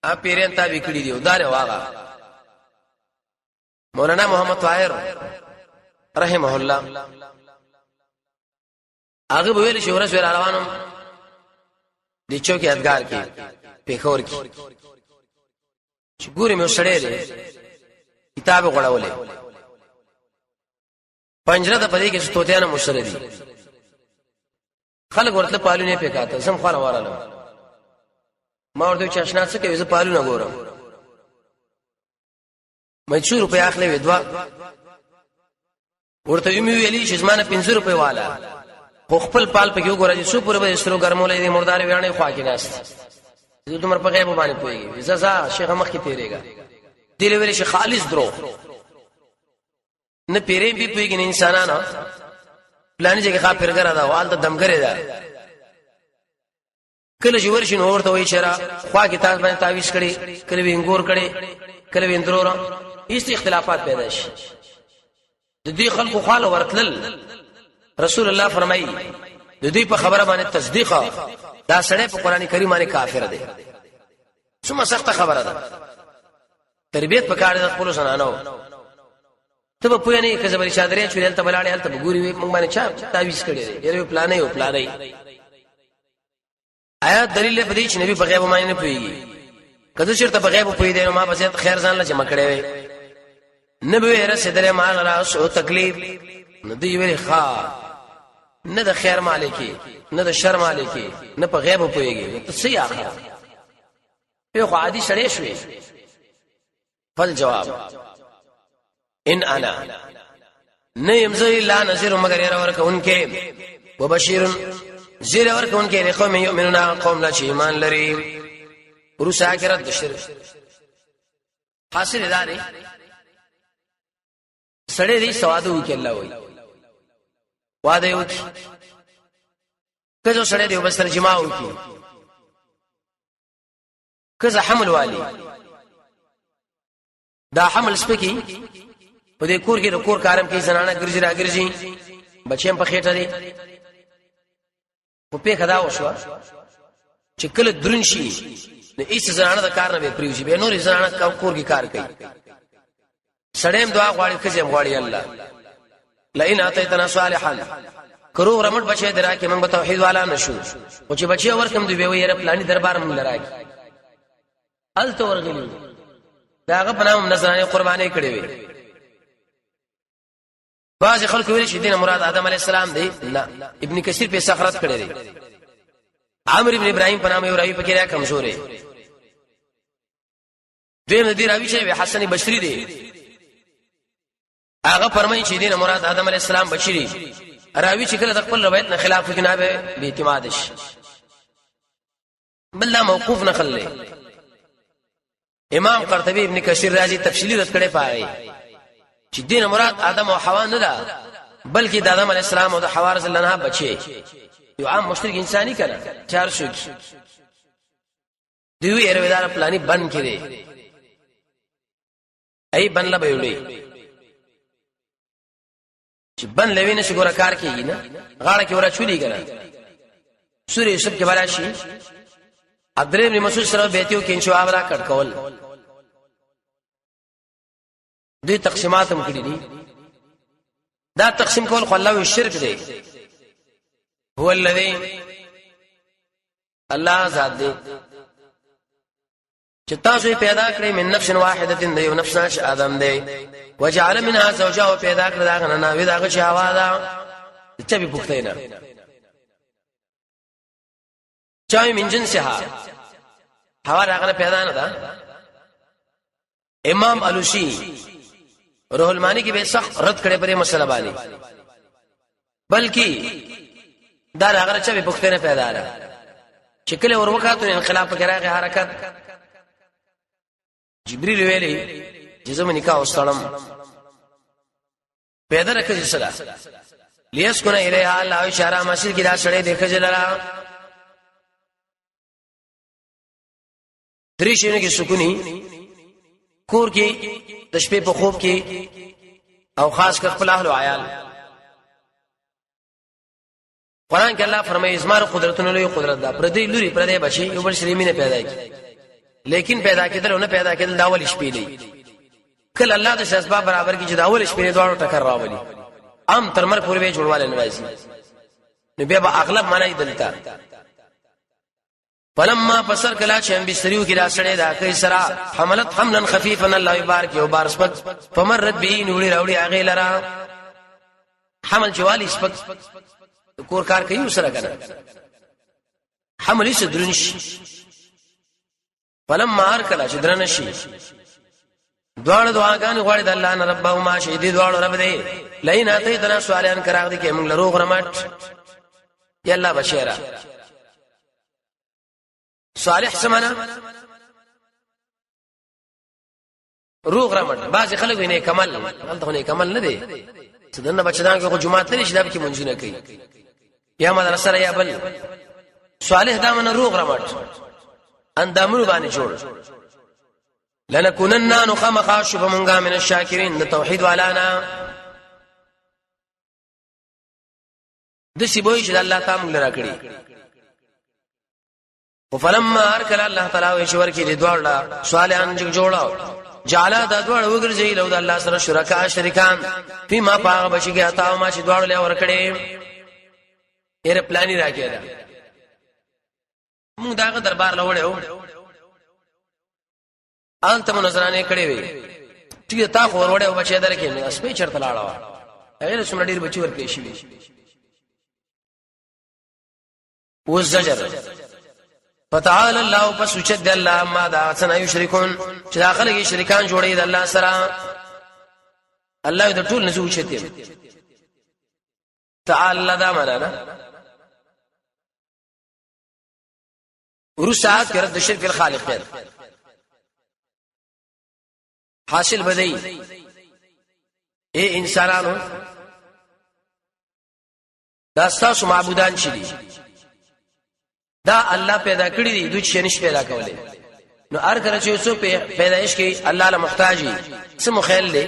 ا پیرین تا وکړي دی ودار واغه مولانا محمد طاهر رحمه الله هغه ویل چې ورس ور روانم د چوکي ادګار کې پیښور کې چې ګوري مې وسړې دي کتاب غړولې پنجره د پدې کې ستوتیانه مشره دي خلک ورته پالونه پکاته سم خور وراله ما ورته چې آشنا څه کوي زه پالونه ګورم مې 2 روپے اخلي ودوا ورته یې ویلي چې زمانه 500 روپے والا خو خپل پال په کې وګورئ څو پورې به سترو ګرمولې دي مردار ویانه خوا کې ناست زه تمر په غیب باندې پويږي ززا شیخ مخ کې تیرېګا دله ویلې چې خالص درو نه پیرې به پويږي نه انسانانو پلان چې ښه پیرګر دا وال ته دمګره ده کله چې ورشي نو ورته وایي چې خوا کې تاسو باندې تعویز کړي کله وینګور کړي کله ویندرو هیڅ اختلافات پیدا شي د دې خلکو خاله ورتل رسول الله فرمایي د دې په خبره باندې تصدیق دا سړی په قران کریم باندې کافر دی څومره سخت خبره ده تربيت په کار د خپل زنانو ته په پوهه نه کزبري شادرې چورل ته بلاړې هلته ګوري موږ باندې چا تعویز کړي یې پلانې او پلانې آیا دلیل په دې چې نبی په غیب باندې نه پويږي کله چې ته په غیب پوي دی نو ما بس خیر ځان له جمع کړي وي نبی رسول ما راس او تکلیف ندی ویلي ښا نه د خیر مالکی نه د شر مالکی نه په غیب پويږي ته څه اخر په خو عادي سړی شوي فل جواب ان انا نیم زي لا نذير مگر ير ورکونکې وبشير زیر ورکونکې لقوم يؤمنون قوم لا ایمان لري ورس اخرت د شرک حاصل اداري سړی دې سوادو کې الله وي واده وکي کله سړی دې وبسر جما وکي کله حمل والی دا حمل سپکی په دې کور کې د کور کارم کې زنانه ګرځي راګرځي بچیم په خېټه دي په پیخه دا وشو چې کله درن شي نو ایس زنانه د کار نه به پریوږي به نور زنانه کور کې کار کوي سړیم دعا غواړي کزم غواړي الله لئن اتیتنا صالحا کرو رمټ بچي درا کې موږ به توحید والا نشو او چې بچي ورکم دی وی یې پلاني دربار موږ لراږي الته ورغلی داغه پنام نظرانه قرباني کړې وي بعض خلک ویل چې دینه مراد آدم علی السلام دی نه ابن کثیر په سخرت کړی دی عامر ابن ابراهيم په نامه یو راوی پکې را کمزورې دین دی راوی چې حسن بصری دی هغه فرمایي چې دینه مراد آدم علی السلام بچی راوی چې کله د خپل روایت نه خلاف جناب به اعتماد شي بل لا موقوف نقل له امام قرطبی ابن کثیر رازی تفصیلی رد کړي پای چې دینه مراد آدم او حوا نه ده بلکې د آدم علی السلام او د حوا رضی الله عنها بچي یو عام مشترک انساني کړه 400 دوی ایرویدار پلاني بن کړي ای بن لا بيولي چې بن لوي نشي ګور کار کوي نه غاړه کې ورا چولي کړه سورې یوسف کې وراشي ادرې ابن مسعود سره بیتیو کې انشاء الله کټ کول دوی تقسیمات هم کړی دي دا تقسیم کول خو الله شرک دی هو الذی الله ذات دی چې تاسو پیدا کړی من نفس واحده د یو نفس نش ادم دی وجعل منها زوجها پیدا کړی دا غنه نو دا چې هوا دا چې به پخته نه چای من جنسها هوا راغله پیدا نه ده امام علوسی روح المانی کی به سخت رد کړي پرې مسله باندې بلکې دا راغله چې به پخته نه پیدا ده چې کله ور وکاتو انقلاب کې راغی حرکت جبريل ویلي چې زمونږ نکاح واستړم پیدا راکې سره لیسکن الیها الله اشاره مسجد کې دا سړی دیکھه جلرا دریشونه کې سکونی کور کې د شپې په خوب کې او خاص کر خپل اهل او عیال قرآن کې الله فرمایي زماره قدرتونه لوی قدرت ده پر دې لوري پر دې بچي یو بل شریمینه پیدا کی لیکن پیدا کېدل او نه پیدا کېدل دا اول شپې دی کله الله د اسباب برابر کی چې دا اول شپې دواړو ټکر راولي ام تر مر پورې جوړواله نوایسي نو بیا به اغلب معنی دلته فلما پسر کلا چې بستریو کې را سړې دا کوي سرا حملت حملا خفيفا الله يبارك یو بار سپک فمرت به نوړي راوړي هغه لرا حمل جوالي سپک کور کار کوي سره کنه حمل یې درنش فلما ارکلا چې درنشي دوړ دعاګان غواړي د الله نه ربهما شهدي دوړ رب دې لئن اتيتنا سوالان کراغ دي کې موږ له روغ رمټ یا الله بشیرا صالح سمانا روغ رمټ بعض خلک ویني کمال انته نه کمال نه دي څنګه بچدان کې جمعه تلې شدا کې مونږ نه کوي یا مدرسه یا بل صالح دامن روغ رمټ اندامونو باندې جوړ لنكونن نخمخ شب منغا من الشاكرين د توحید والانا د سی بوئی چې الله تعالی موږ راکړي وفلما ارکل الله تعالی وشور کې د دوړه صالحان جوړاو جعل د دوړ وګرځي له الله سره شرکا شریکان فيما باغ بشي کې اتا ما چې دوړ له ور کړي یې پلاني راکړه موږ داغه دربار لوړو انت منظرانه کړي وي چې تا خو وروړې او بچي درکې نه اسپې چرته لاړو هغه څومره ډیر بچي ورکې شي والزجر فتعال الله فسجد الله ما دا څنګه یشركون چې داخله کې شریکان جوړې د الله سره الله دې ټول نزو چته تعال دا معنا ورسات کړه د شرک الخالق دی حاصل بدئی اے انسانانو دا تاسو معبودان چي دي دا الله پیدا کړی دي دوی چې نش پیدا کولې نو ار کله چې اوسو پیدائش کې الله له محتاجي سمو خیال دي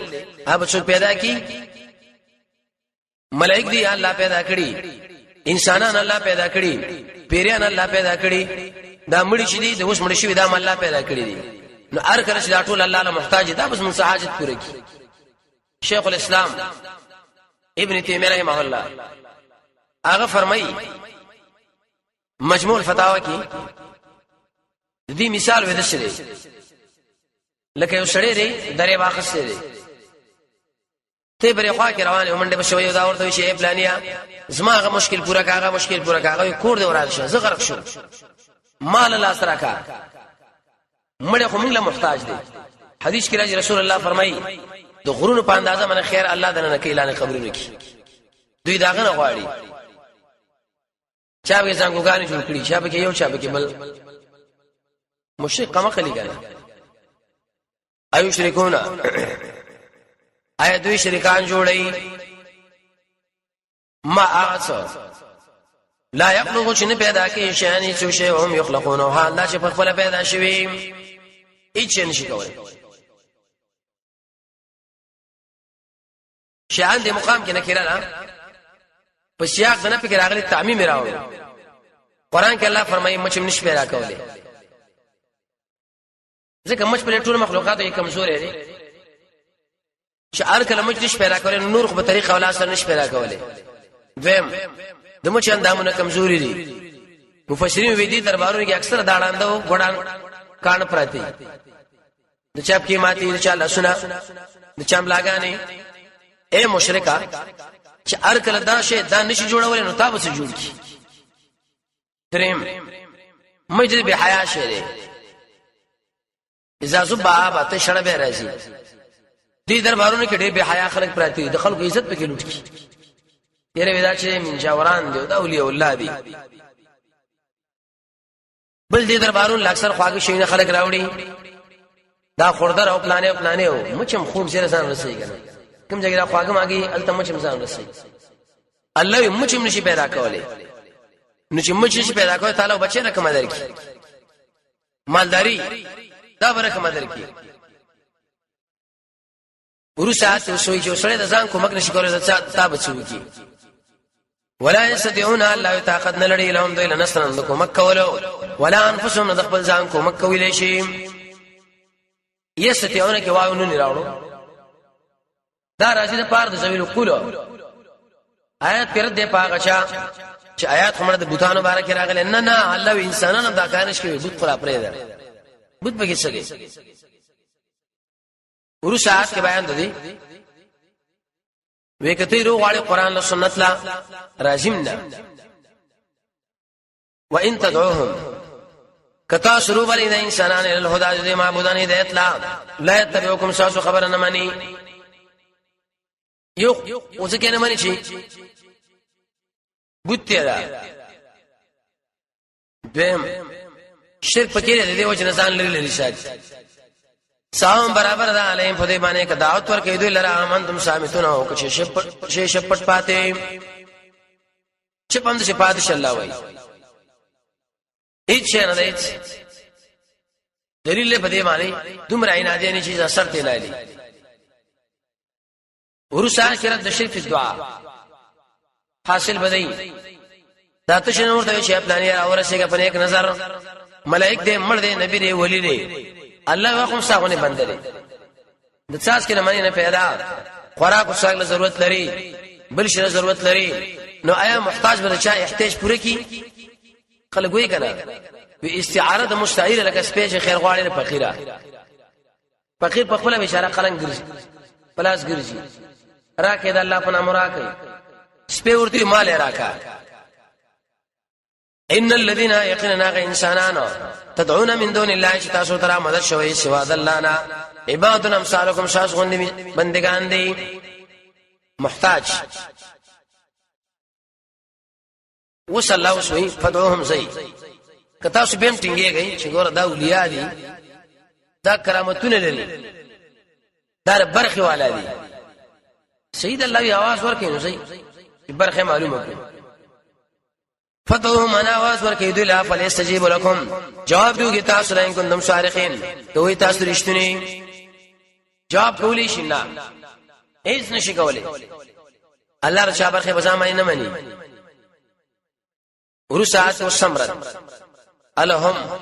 هغه څوک پیدا کی ملائک دي الله پیدا کړی انسانان الله پیدا کړی پیریان الله پیدا کړی دا مړي چې دي د اوس مړي شوی دا الله پیدا کړی دي نو ار کله چې دا ټول الله له محتاج دا بس من حاجت پوره کی شیخ الاسلام ابن تیمیہ رحمه الله هغه فرمایي مجموع الفتاوی کې دې مثال وې د شری لکه یو سړی دی درې واخصه دی ته بری خوا کې روانه ومنډه بشوي دا ورته شي پلانیا زماغه مشکل پورا کاغه مشکل پورا کاغه کور دی ورال شه زه غرق شو مال الله سره کا مړ خو موږ له محتاج دي حدیث کې راځي رسول الله فرمایي د غرونو په اندازه من خیر الله دنه کې اعلان قبرونه کی دوی داغه نه غواړي چا به څنګه جوړ کړی چا به یو چا به بل مشرک کما خلی کنه ایو شریکونا آیا دوی شریکان جوړي ما اعصى لا يخلقوا شنو پیدا کې شان څه شی هم يخلقون او الله چې په خپل پیدا شوی هیڅ نشي کولای شان د مقام کې نه کړه په سیاق د نه فکر راغلي تعمیم راوړي قران کې الله فرمایي مچ نشي پیدا کولای ځکه مچ په ټول مخلوقات یې کمزورې دي چې هر کله مچ نشي پیدا کولای نور خو په طریقه ولا سره نشي پیدا کولای دویم د مچ اندامونه کمزوري دي مفسرین وې دي دربارونو کې اکثر داړاندو غړان کان پراتی د چاپ کې ماتي د چا لسونه د چام لاګانې اے مشرکا چې هر کله دا شی دا نشي جوړول نو تاسو جوړ کی دریم مجد به حیا شه دي اذا زبا باته شړه به راځي دې دربارونو کې ډېر به حیا خلک پراتی د خلکو عزت پکې لوټ کی یره ودا چې من جاوران دی او اولیاء الله دی بل دې دربارون اکثر خواږه شي خلک راوړي دا خوردر او پلانې او مچم خوب سره ځان رسېږي کنه کوم ځای را خواږه ماګي الته مچم ځان رسېږي الله یې مچم نشي پیدا کولای نو چې مچ نشي پیدا کولای تعالی بچی نه کوم درکې مالداری دا برکه مدر کی ورسات وسوي چې سره د ځان کومک نشي کولای تا بچو کی ولا يستطيعون الله طاقت نه لري لهم دوی لنصر د کومک کولو ولا انفسهم د خپل ځان کومک کولای شي يستطيعون کې واو نه راوړو دا راځي د پاره د زویل کولو آیات پر دې پاغچا چې آیات هم د بوتانو بارکه راغله نه الله انسانانو دا کارش کوي بوت خلا پرې ده بوت بګی سګي ورسات کې بیان دي وکته رو غاړي قران له سنت لا راجمنا وان تدعوهم کتا شروع بل انسانان الهدى دې معبودان هدایت لا يتبعكم شاسو خبر نه مانی یو اوس کې نه مانی شي بوت دا دیم شرک پکې دې وجه ځان لري شاد سام برابر ده علیم په دې باندې ک دعوت ور کوي دوی لره امن تم سامتون او ک شپټ پاتې چپند شپات الله وای هیڅ نه دی دلیل په دې باندې دومره عنادي نه چیز اثر ته لایلی ورسان کړه د شرک دعا حاصل بدای ذات شنو ورته شي پلانې اورسېګه په یک نظر ملائک دې مړ دې نبی دې ولی دې الله واقوم ساغونه بندره د څاس کې نه معنی نه پیدا خوراک وساګله ضرورت لري بل شي ضرورت لري نو آیا محتاج به چا احتیاج پوره کی خلګوي کنه وی استعاره د مستعیر لکه سپیش خیر غواړي فقیره فقیر په خپل اشاره قلم ګرځي پلاس ګرځي راکې د الله په نام راکې سپی ورته مال راکا ان الذين يقيننا انسانان تدعون من دون الله تاسو ترى مدد شوي سوا د الله نه عباد امثالكم شاس غندي بندگان دي محتاج وصلی الله وسوي فدعوهم زي کتا سو بهم ټینګيږي چې ګوره دا اولیاء دي دا کرامتونه لري دا برخي والا دي سید الله आवाज ورکې نو زي برخه معلومه کړي فتوهم انا आवाज ورکې دوی لا فليستجيب لكم جواب دیوږي تاسو رین کوم صارخین دوی تاسو رښتونی جواب کولی شي نه هیڅ نشي کولای الله رچا برخه بزامه نه مني ورسات والسمرت الهم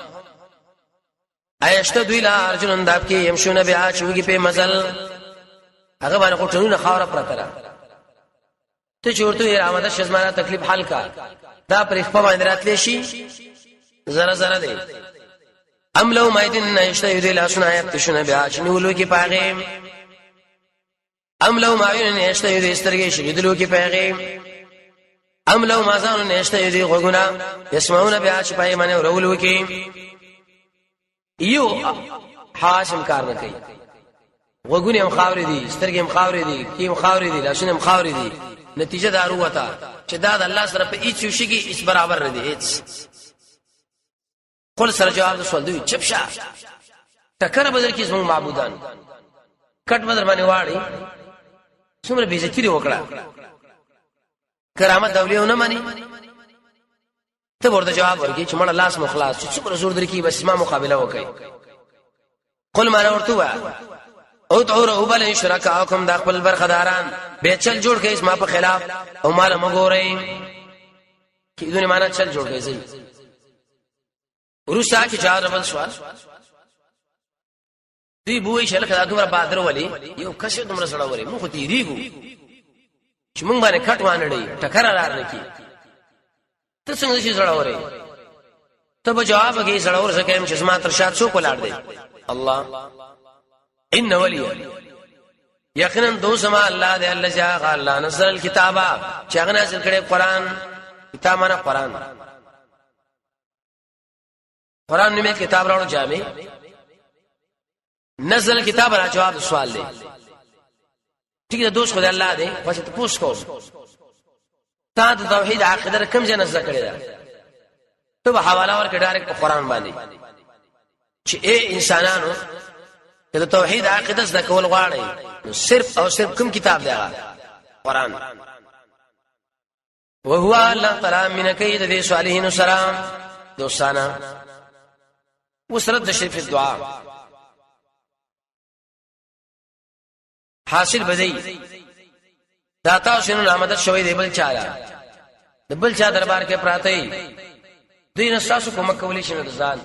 ايشت دوی لا ارجن داب کې يمشون بها چوغي په مزل هغه باندې کوټونو خاور پرتره ته چورته یې آمده شزمانه تکلیف حل کا دا پر خپل باندې راتلی شي زره زره دی ام لو مايدن نشته یې لا سنا يفتشون بها چنولو کې پاغه ام لو ماين نشته یې سترګې شګیدلو کې پاغه ام لو مازان نشته یې غوګنا يسمعون بها شپای باندې ورولو کې یو حاشم کار نه کوي غوګونه هم خاورې دي سترګې هم خاورې دي کیم خاورې دي لاسونه هم خاورې دي نتیجه دارو وتا چې دا د الله سره په هیڅ شي کې هیڅ برابر نه دي هیڅ خپل سره جواب سوال دی چپشا ټکر بدل کې زمو معبودان کټ بدل باندې واړي څومره بیزتی دی وکړه کرامت دولیونه مانی ته ورته جواب ورکړي چې مړ لاس مخلاص چې څومره زور درکې بس ما مقابله وکړي قل ما ورته او تعروا بل شرکاکم د خپل برخداران به چل جوړ کې اسما په خلاف او مال مګورئ کی دونه معنا چل جوړ کې زی ورسا کی چار بل سوال دی بوې شل کدا کومه بادر ولی یو کښه دومره سره وری مخ تی ریګو چې مونږ باندې کټ وانړی ټکر لار نه کی ته څنګه شي سره وری ته به جواب کې سره ور سکه چې اسما تر شات شو کولاړ دی الله ان ولي یقینا دو سما الله دې الله جاء الله نزل الكتاب چې هغه نازل کړي قران کتاب معنا قران نیمه کتاب راوړو جامع نزل الكتاب را جواب سوال دی ٹھیک ده دوست خدای الله دې پښه ته پوښ کو تا د توحید عقیده کوم ځای نزل کړي دا ته به حواله ورکړه ډایرکټ په قران باندې چې اے انسانانو ته توحید عقیده زده کول غواړي نو صرف او صرف کوم کتاب دی قران وهو الله تعالی من کید دې صالحین السلام دوستانا وسرد شریف الدعاء حاصل بدی داتا شنو نامدد شوی دی بل چاله د بل چا دربار کې پراته ای دوی نساسو کوم کولی شنو د ځان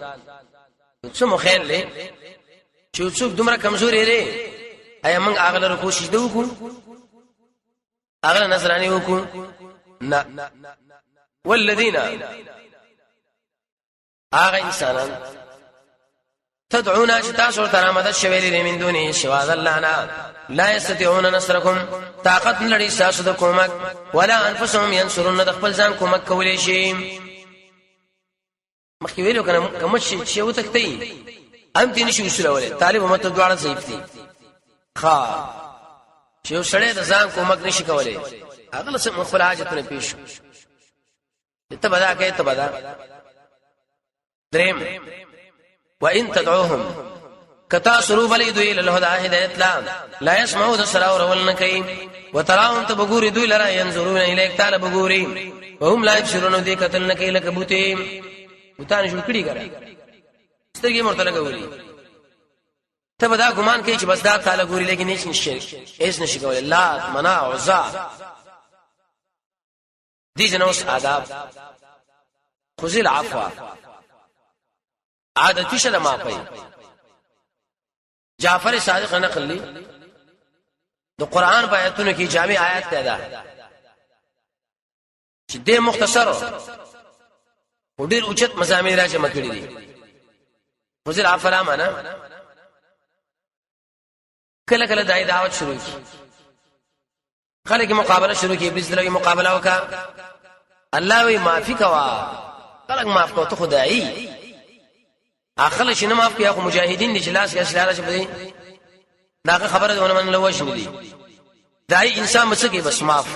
څه مو خیر لې چې څوک دومره کمزوري لري ایا موږ هغه لپاره کوشش وکړو هغه نظرانی وکړو نه والذین آغا انسانان تدعونا چې تاسو ته مدد شوي دي من دونه سوا د الله نه لا یستطيعون نصرکم طاقت لري تاسو د کومک ولا انفسهم ينصرون د خپل ځان کومک کولای شي مخکې ویلو کنه کوم شي و تکتي ام دي نشي وسلوله طالب مت دواړه ضعیف دي ښا چې وسړی د ځان کومک نشي کولای هغه له خپل حاجتونه پیښ ته بدا کوي ته بدا دریم وان تدعوهم کتا سروب علی دوی له الهدى هدایت لا يسمعوا ذسرا ورولن کوي وتراهم تبغور دوی لرا ينظرون الیک تعالی بغوري وهم لا يبصرون ذی قتلن کوي لکبوتی بوتان شو کړي ګره سترګې مرته لګولي ته بدا ګمان کوي چې بس دا تعالی ګوري لیکن هیڅ نشي کولای لا منع عزا دي جنوس آداب خذل عفو عادت شل ما پي جعفر صادق نقل لي د قران په آیاتونو کې جامع آیات ده چې د مختصر وډیر اوچت مزامین راځي مکړي دي خذل عفو معنا کله کله دای دعوت شروع کی خلک مقابله شروع کی ابلیس لوي مقابله وکا الله وی معافي کوا خلک معاف کو ته خدای اخل شنه معاف کیا خو مجاهدین دي چې لاس کې اسلحه شپدي دا خبره ونه من لوښ نه دي دای انسان مسکی بس معاف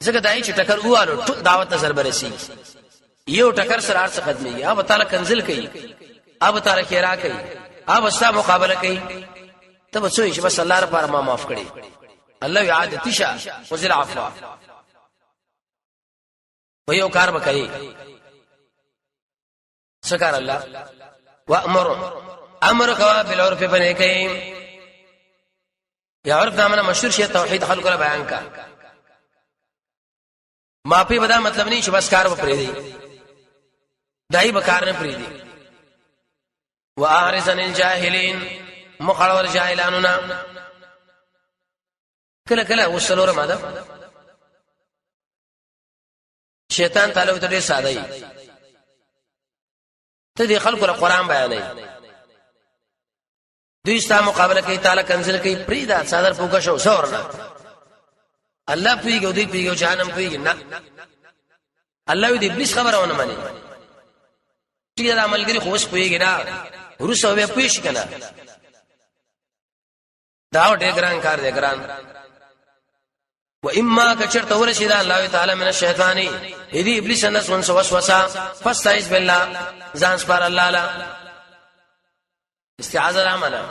زګه دای چې ټکر واله دعوت نظر برسي یو ټکر سره ارڅ ختمي اب تعالی کنزل کوي اب تعالی خیرا کوي اب استا مقابله کوي تب سوې چې بس الله لپاره ما معاف کړي الله یعاد تشا وزل عفوا ويو کار وکړي سکار الله امر کوا بالعرف بنه کوي یا عرف دا مشهور شی توحید خلق له بیان کا معافی بدا مطلب نہیں چې بس کار و پرې دی دای بکار نه پرې دی واعرض عن الجاهلین مخالور جاهلاننا کله کله وسلوره ماده شیطان تعالی ته ډېر ساده ای ته دې خلکو له قران بیانې دوی ستا مقابله کوي تعالی کنزل کوي پریدا صدر پوکا شو سورنا الله پیږي دوی پیږي جهنم پیږي نه الله دې ابلیس خبرونه مانی چې دا عملګری خوش پیږي نه ورسو به پېښ کنه دا ډېر ګران کار دی ګران و اما کچرت ورشد الله تعالی من الشیطان اذ ابلیس نس وسوسه فاستعذ بالله ځان سپار الله لا استعاذہ رحمنا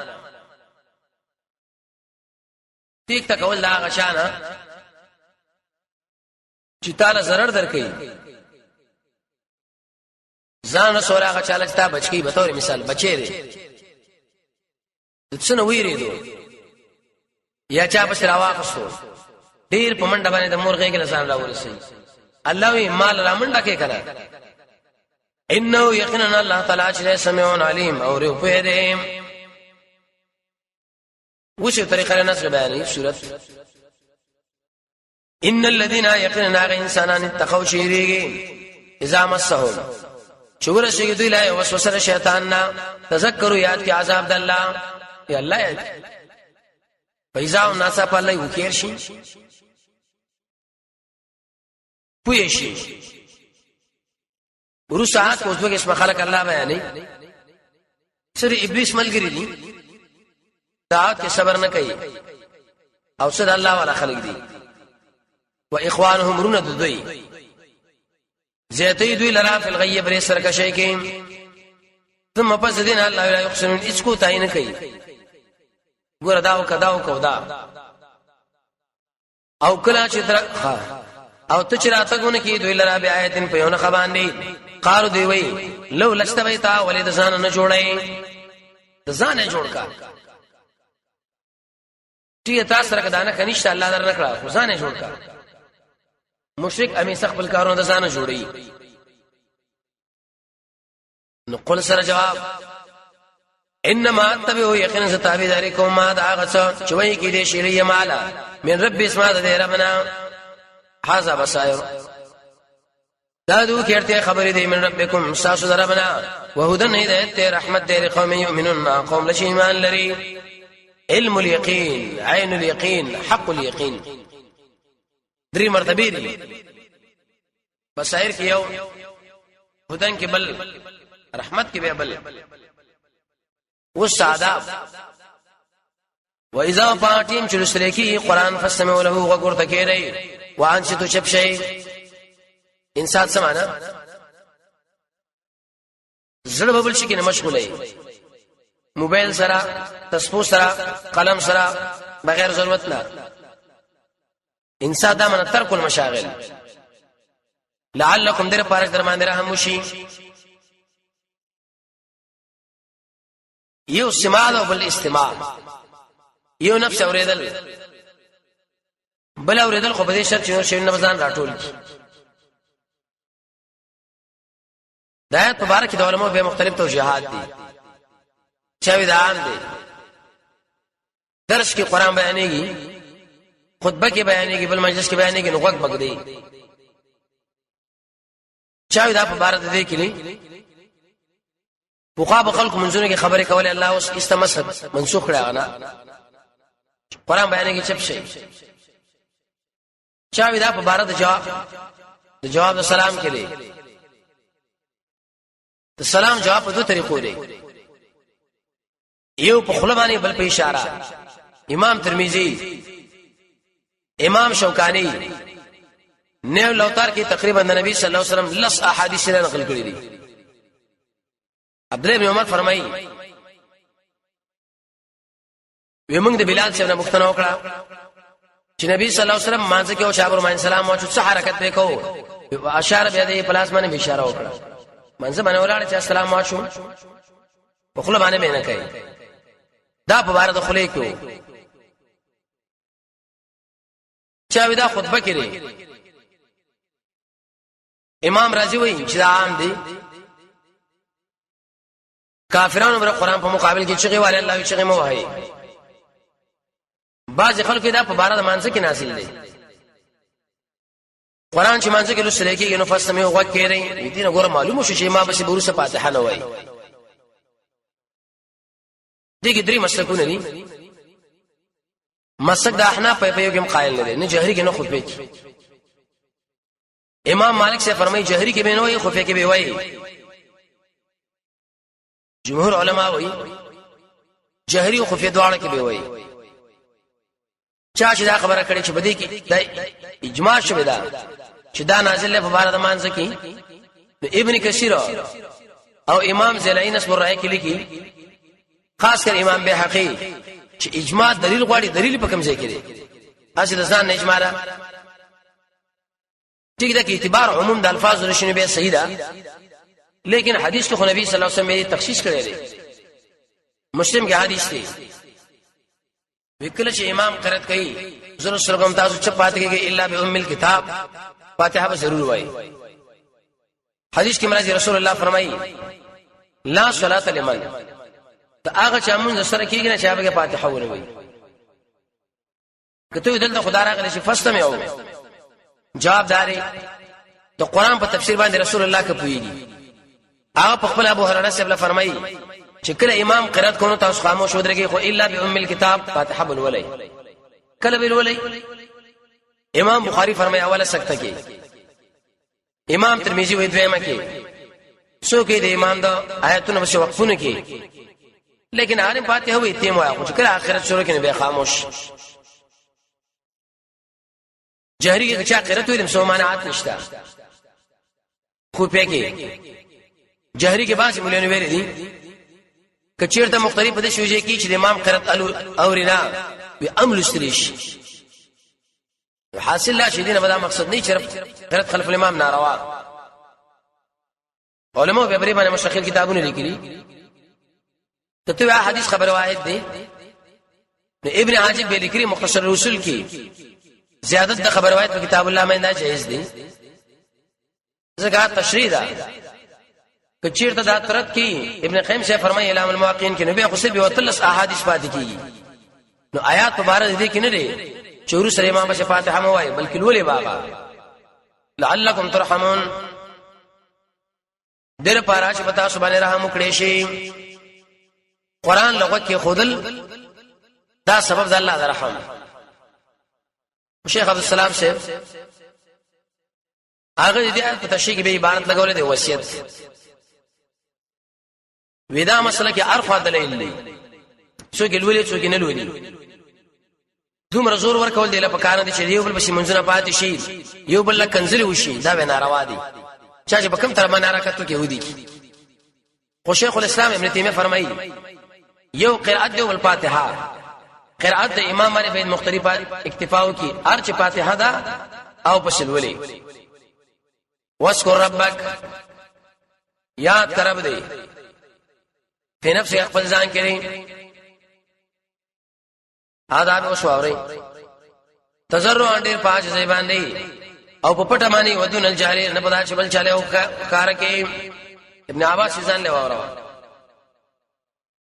ټیک تکول دا غشانه چې تعالی zarar درکې ځان سره غچاله چې تا بچکی به تور مثال بچی دی څنګه ویریدو یا چا بس راواخستو ډیر په منډه باندې د مورغه کې لسان راورسي الله وی مال را منډه کې کړه انه یقینا الله تعالی چې سميع علیم او ری په دې وشه طریقه نصر بیانې سورۃ ان الذين يقيننا انسانان اتقوا شيريږي اذا مسهم چور شي دوی لا وسوسه شیطان نا تذکروا یاد کی عذاب د الله یا الله یاد پیسا الناس په الله وکیر شي پوي شي ورسات اوس به اسم خلق الله بیانې سره ابلیس ملګری دي دا کې صبر نه کوي او سره الله والا خلق دي واخوانهم رند دوی زيتي دوی لرا فی الغیب ری سر کا شی کې ثم پس دین الله لا یقسمون اسکو تعین کوي ګور داو کداو کودا او کلا چې تر او ته چې راتګونه کې دوی لرا بیا آیتن په یو نه خبان دي قالو دی وی لو لستویتا ولید ځان نه جوړای ځان نه جوړ کا تی تاسو سره کدانه کنيشت الله در نکړه ځان نه جوړ کا مشرک امي خپل کارونه د ځان جوړي نو قل سره جواب انما اتبعوا يقين ستابي ذلكم ما دعغت چوي کې دې شریه مالا من رب اسما دې ربنا حسب بصائر دا دو کېرته خبرې دی من ربکم ساسو دربنا وهدن هدایت رحمت دی قوم یؤمنون قوم لشي ایمان لري علم اليقین عین اليقین حق اليقین درې مرتبه دي بصائر کې یو هدن کې بل رحمت کې به بل والسعادة واذا فاتیم چلسره کی قران فاستمعوا له وغور تکیری وانصتوا چپ شي انسان سمانا زړه ببل شي کې مشغولې موبایل سره تصفو سره قلم سره بغیر ضرورت نه انسان دمن ترک المشاغل لعلكم در پارک درمان رحم شي یو سماع او بل استماع یو نفس اوریدل بل اوریدل خو په دې شرط چې نو نبزان راټول د آیت مبارک د علماء به مختلف توجیهات دي چاوي دا عام دي درس کې قران بیانېږي خطبه کې بیانېږي بل مجلس کې بیانېږي نو وخت بګدي چاوي دا په بار دې کې نه بوخا بخلق منځونه کې خبره کوله الله اوس استمسد منسوخ راغنا قران بیانېږي چپ شي چاوي دا په بار د جواب د سلام کې دی د سلام جواب په دوه طریقو دی یو په خلبانی بل په اشاره امام ترمذی امام شوکانی نو لوتار کې تقریبا نبی صلی الله علیه وسلم لس احادیث نقل کړي دي عبد الله بن عمر فرمایي ومنګ د بلال څخه مختنه وکړه چې نبی صلی الله علیه وسلم مانځ کې او شابر مان سلام او څه حرکت وکاو اشاره بیا د پلاس باندې اشاره وکړه منځ باندې ولاړ چې السلام علیکم په خپل باندې نه کوي دا په بار د خلې کې چا ودا خطبه کړي امام رازی وایي چې عام دي کافرانو بر قران په مقابل کې چغي والے الله چغي مو وایي بعض خلک دا په بار د مانځ کې نازل دي قران چې مانځ کې لوستل کېږي نو فاستمه وغه کېږي دې نه ګوره معلومه شي چې ما به بورسه فاتحه نه وایي دغه درې مسلکونه دي مسلک د احناف په یو کې قائل نه دي نه جهري کې نه خطبه کې امام مالک سے فرمایي جهري کې به نه وایي خفه کې به وایي جمهور علما وایي جهري او خفه دواړه کې به وایي چا چې دا خبره کړي چې بده کې د اجماع شوه دا چې دا نازل په بار د مانځ کې ابن کثیر او امام زلعی نسب الرای کې لیکي خاص کر امام بهقی چې اجماع دلیل غواړي دلیل په کوم ځای کې دی اصل ځان نه اجماع را ټیک ده کې اعتبار عموم د الفاظ رشنه به صحیح ده لیکن حدیث کې خو نبی صلی الله علیه وسلم یې تخصیص کړی دی مسلم کې حدیث دی وکړه چې امام قرات کوي زره سرګم تاسو چپ پات کېږي الا بام الكتاب فاتحه به ضرور وایي حدیث کې مرضی رسول الله فرمایي لا صلاه لمن دا هغه چې موږ سره کېږي نه چې هغه فاتحه وایي کته دلته خدای راغلی چې فاستمه او جواب داري د قران په تفسیر باندې رسول الله کې پويږي هغه په خپل ابو هريره سره فرمایي چې کله امام قرات کوو تاسو خاموش ودرېږئ خو الا بام الكتاب فاتحه ولولي کله ولولي امام بخاری فرمایي اوله سکته کې امام ترمذی وایي دویمه کې سو کې د امام د آیاتونو په وقفونه کې لیکن عالم فاتحه وایي تیم وایي خو کله اخرت شروع کړي به خاموش جهري کې چې قرات ویلم سو معنات نشته خو په کې جهري کې باندې مولانه ویلي دي کچیرته مختلف د شوجه کې چې د امام قرات اورینا وی عمل استریش حاصل لا شي دینه بدا مقصد نه چرپ قرات خلف الامام ناروا علماء به بری باندې مشخص کتابونه لیکلي ته حدیث خبر واحد دی ابن عاجب به لیکلي مختصر رسول کې زیادت د خبر روایت په کتاب الله باندې جایز دي زګه تشریح ده کچیرته دا ترت کې ابن قیم سے فرمایي اعلام المواقعين کې نبی خو سبي وتلس احادیث پاتې کیږي نو آیات مبارک دي کې نه دي چورو سره امام بش فاتحه مو وای بلکې ولې بابا لعلکم ترحمون در پاره چې پتا سبحانه رحم وکړي شي قران لغت کې خودل دا سبب د الله رحم. شیخ عبد السلام صاحب هغه دې په تشریح کې به عبارت لګولې د وصیت ودا مسله کې ارفع دلیل دی څوک لولې څوک نه لولې دومره زور ورکول دی لپاره کار دي چې یو بل بشي منځونه پاتې شي یو بل کنزلي وشي دا به ناروا دي چې په کوم تر باندې حرکت کوي ودی خو شیخ الاسلام ابن تیمیه فرمایي یو قرأت دی ول فاتحه قرأت د امام باندې په مختلفه اکتفاو کی ارچ فاتحه دا او پسلولي واذكر ربک یاد کرب دی په نفس خپل ځان کې آداب او شواوري تزرع ډېر پاج زبان دی او په پټه باندې ودون الجاهل نه پدا چې بل چاله او کار کې ابن عباس ځان له وره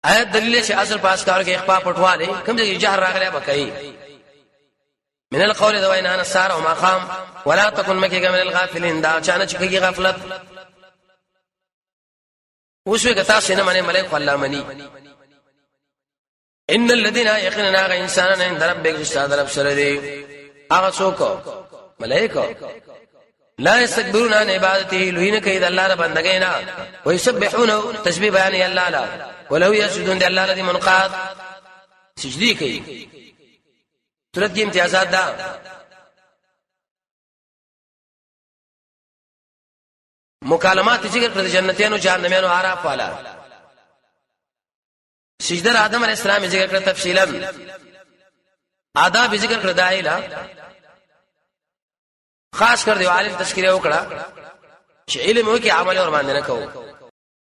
آیت دلیل چې اصل پاس کار کې اخفاء پټواله کوم ځای جهر راغلی بکای من القول ذو ان انا سار او مقام ولا تكن مكي من الغافلين دا چانه چې کوي غفلت اوس وی کتا سینه باندې ملک الله منی ان الذين يقيننا غ انسانا عند ربك استاد رب سره دي هغه څوک ملائکه لا يستكبرون عن عبادته لوین کید الله رب بندګینا ويسبحونه تسبيح بیان الله لا ولو يسجدون الله الذي منقاد سجدي کوي ترت کې امتیازات دا مکالمات ذکر کړل جنتیانو جهنميانو عارف والا سجده آدم علیہ السلام ذکر کړ تفصیلا آداب ذکر کړ دایلا خاص کر دی عالم تذکرہ وکړه چې علم وکي عمل اور باندې نه کوو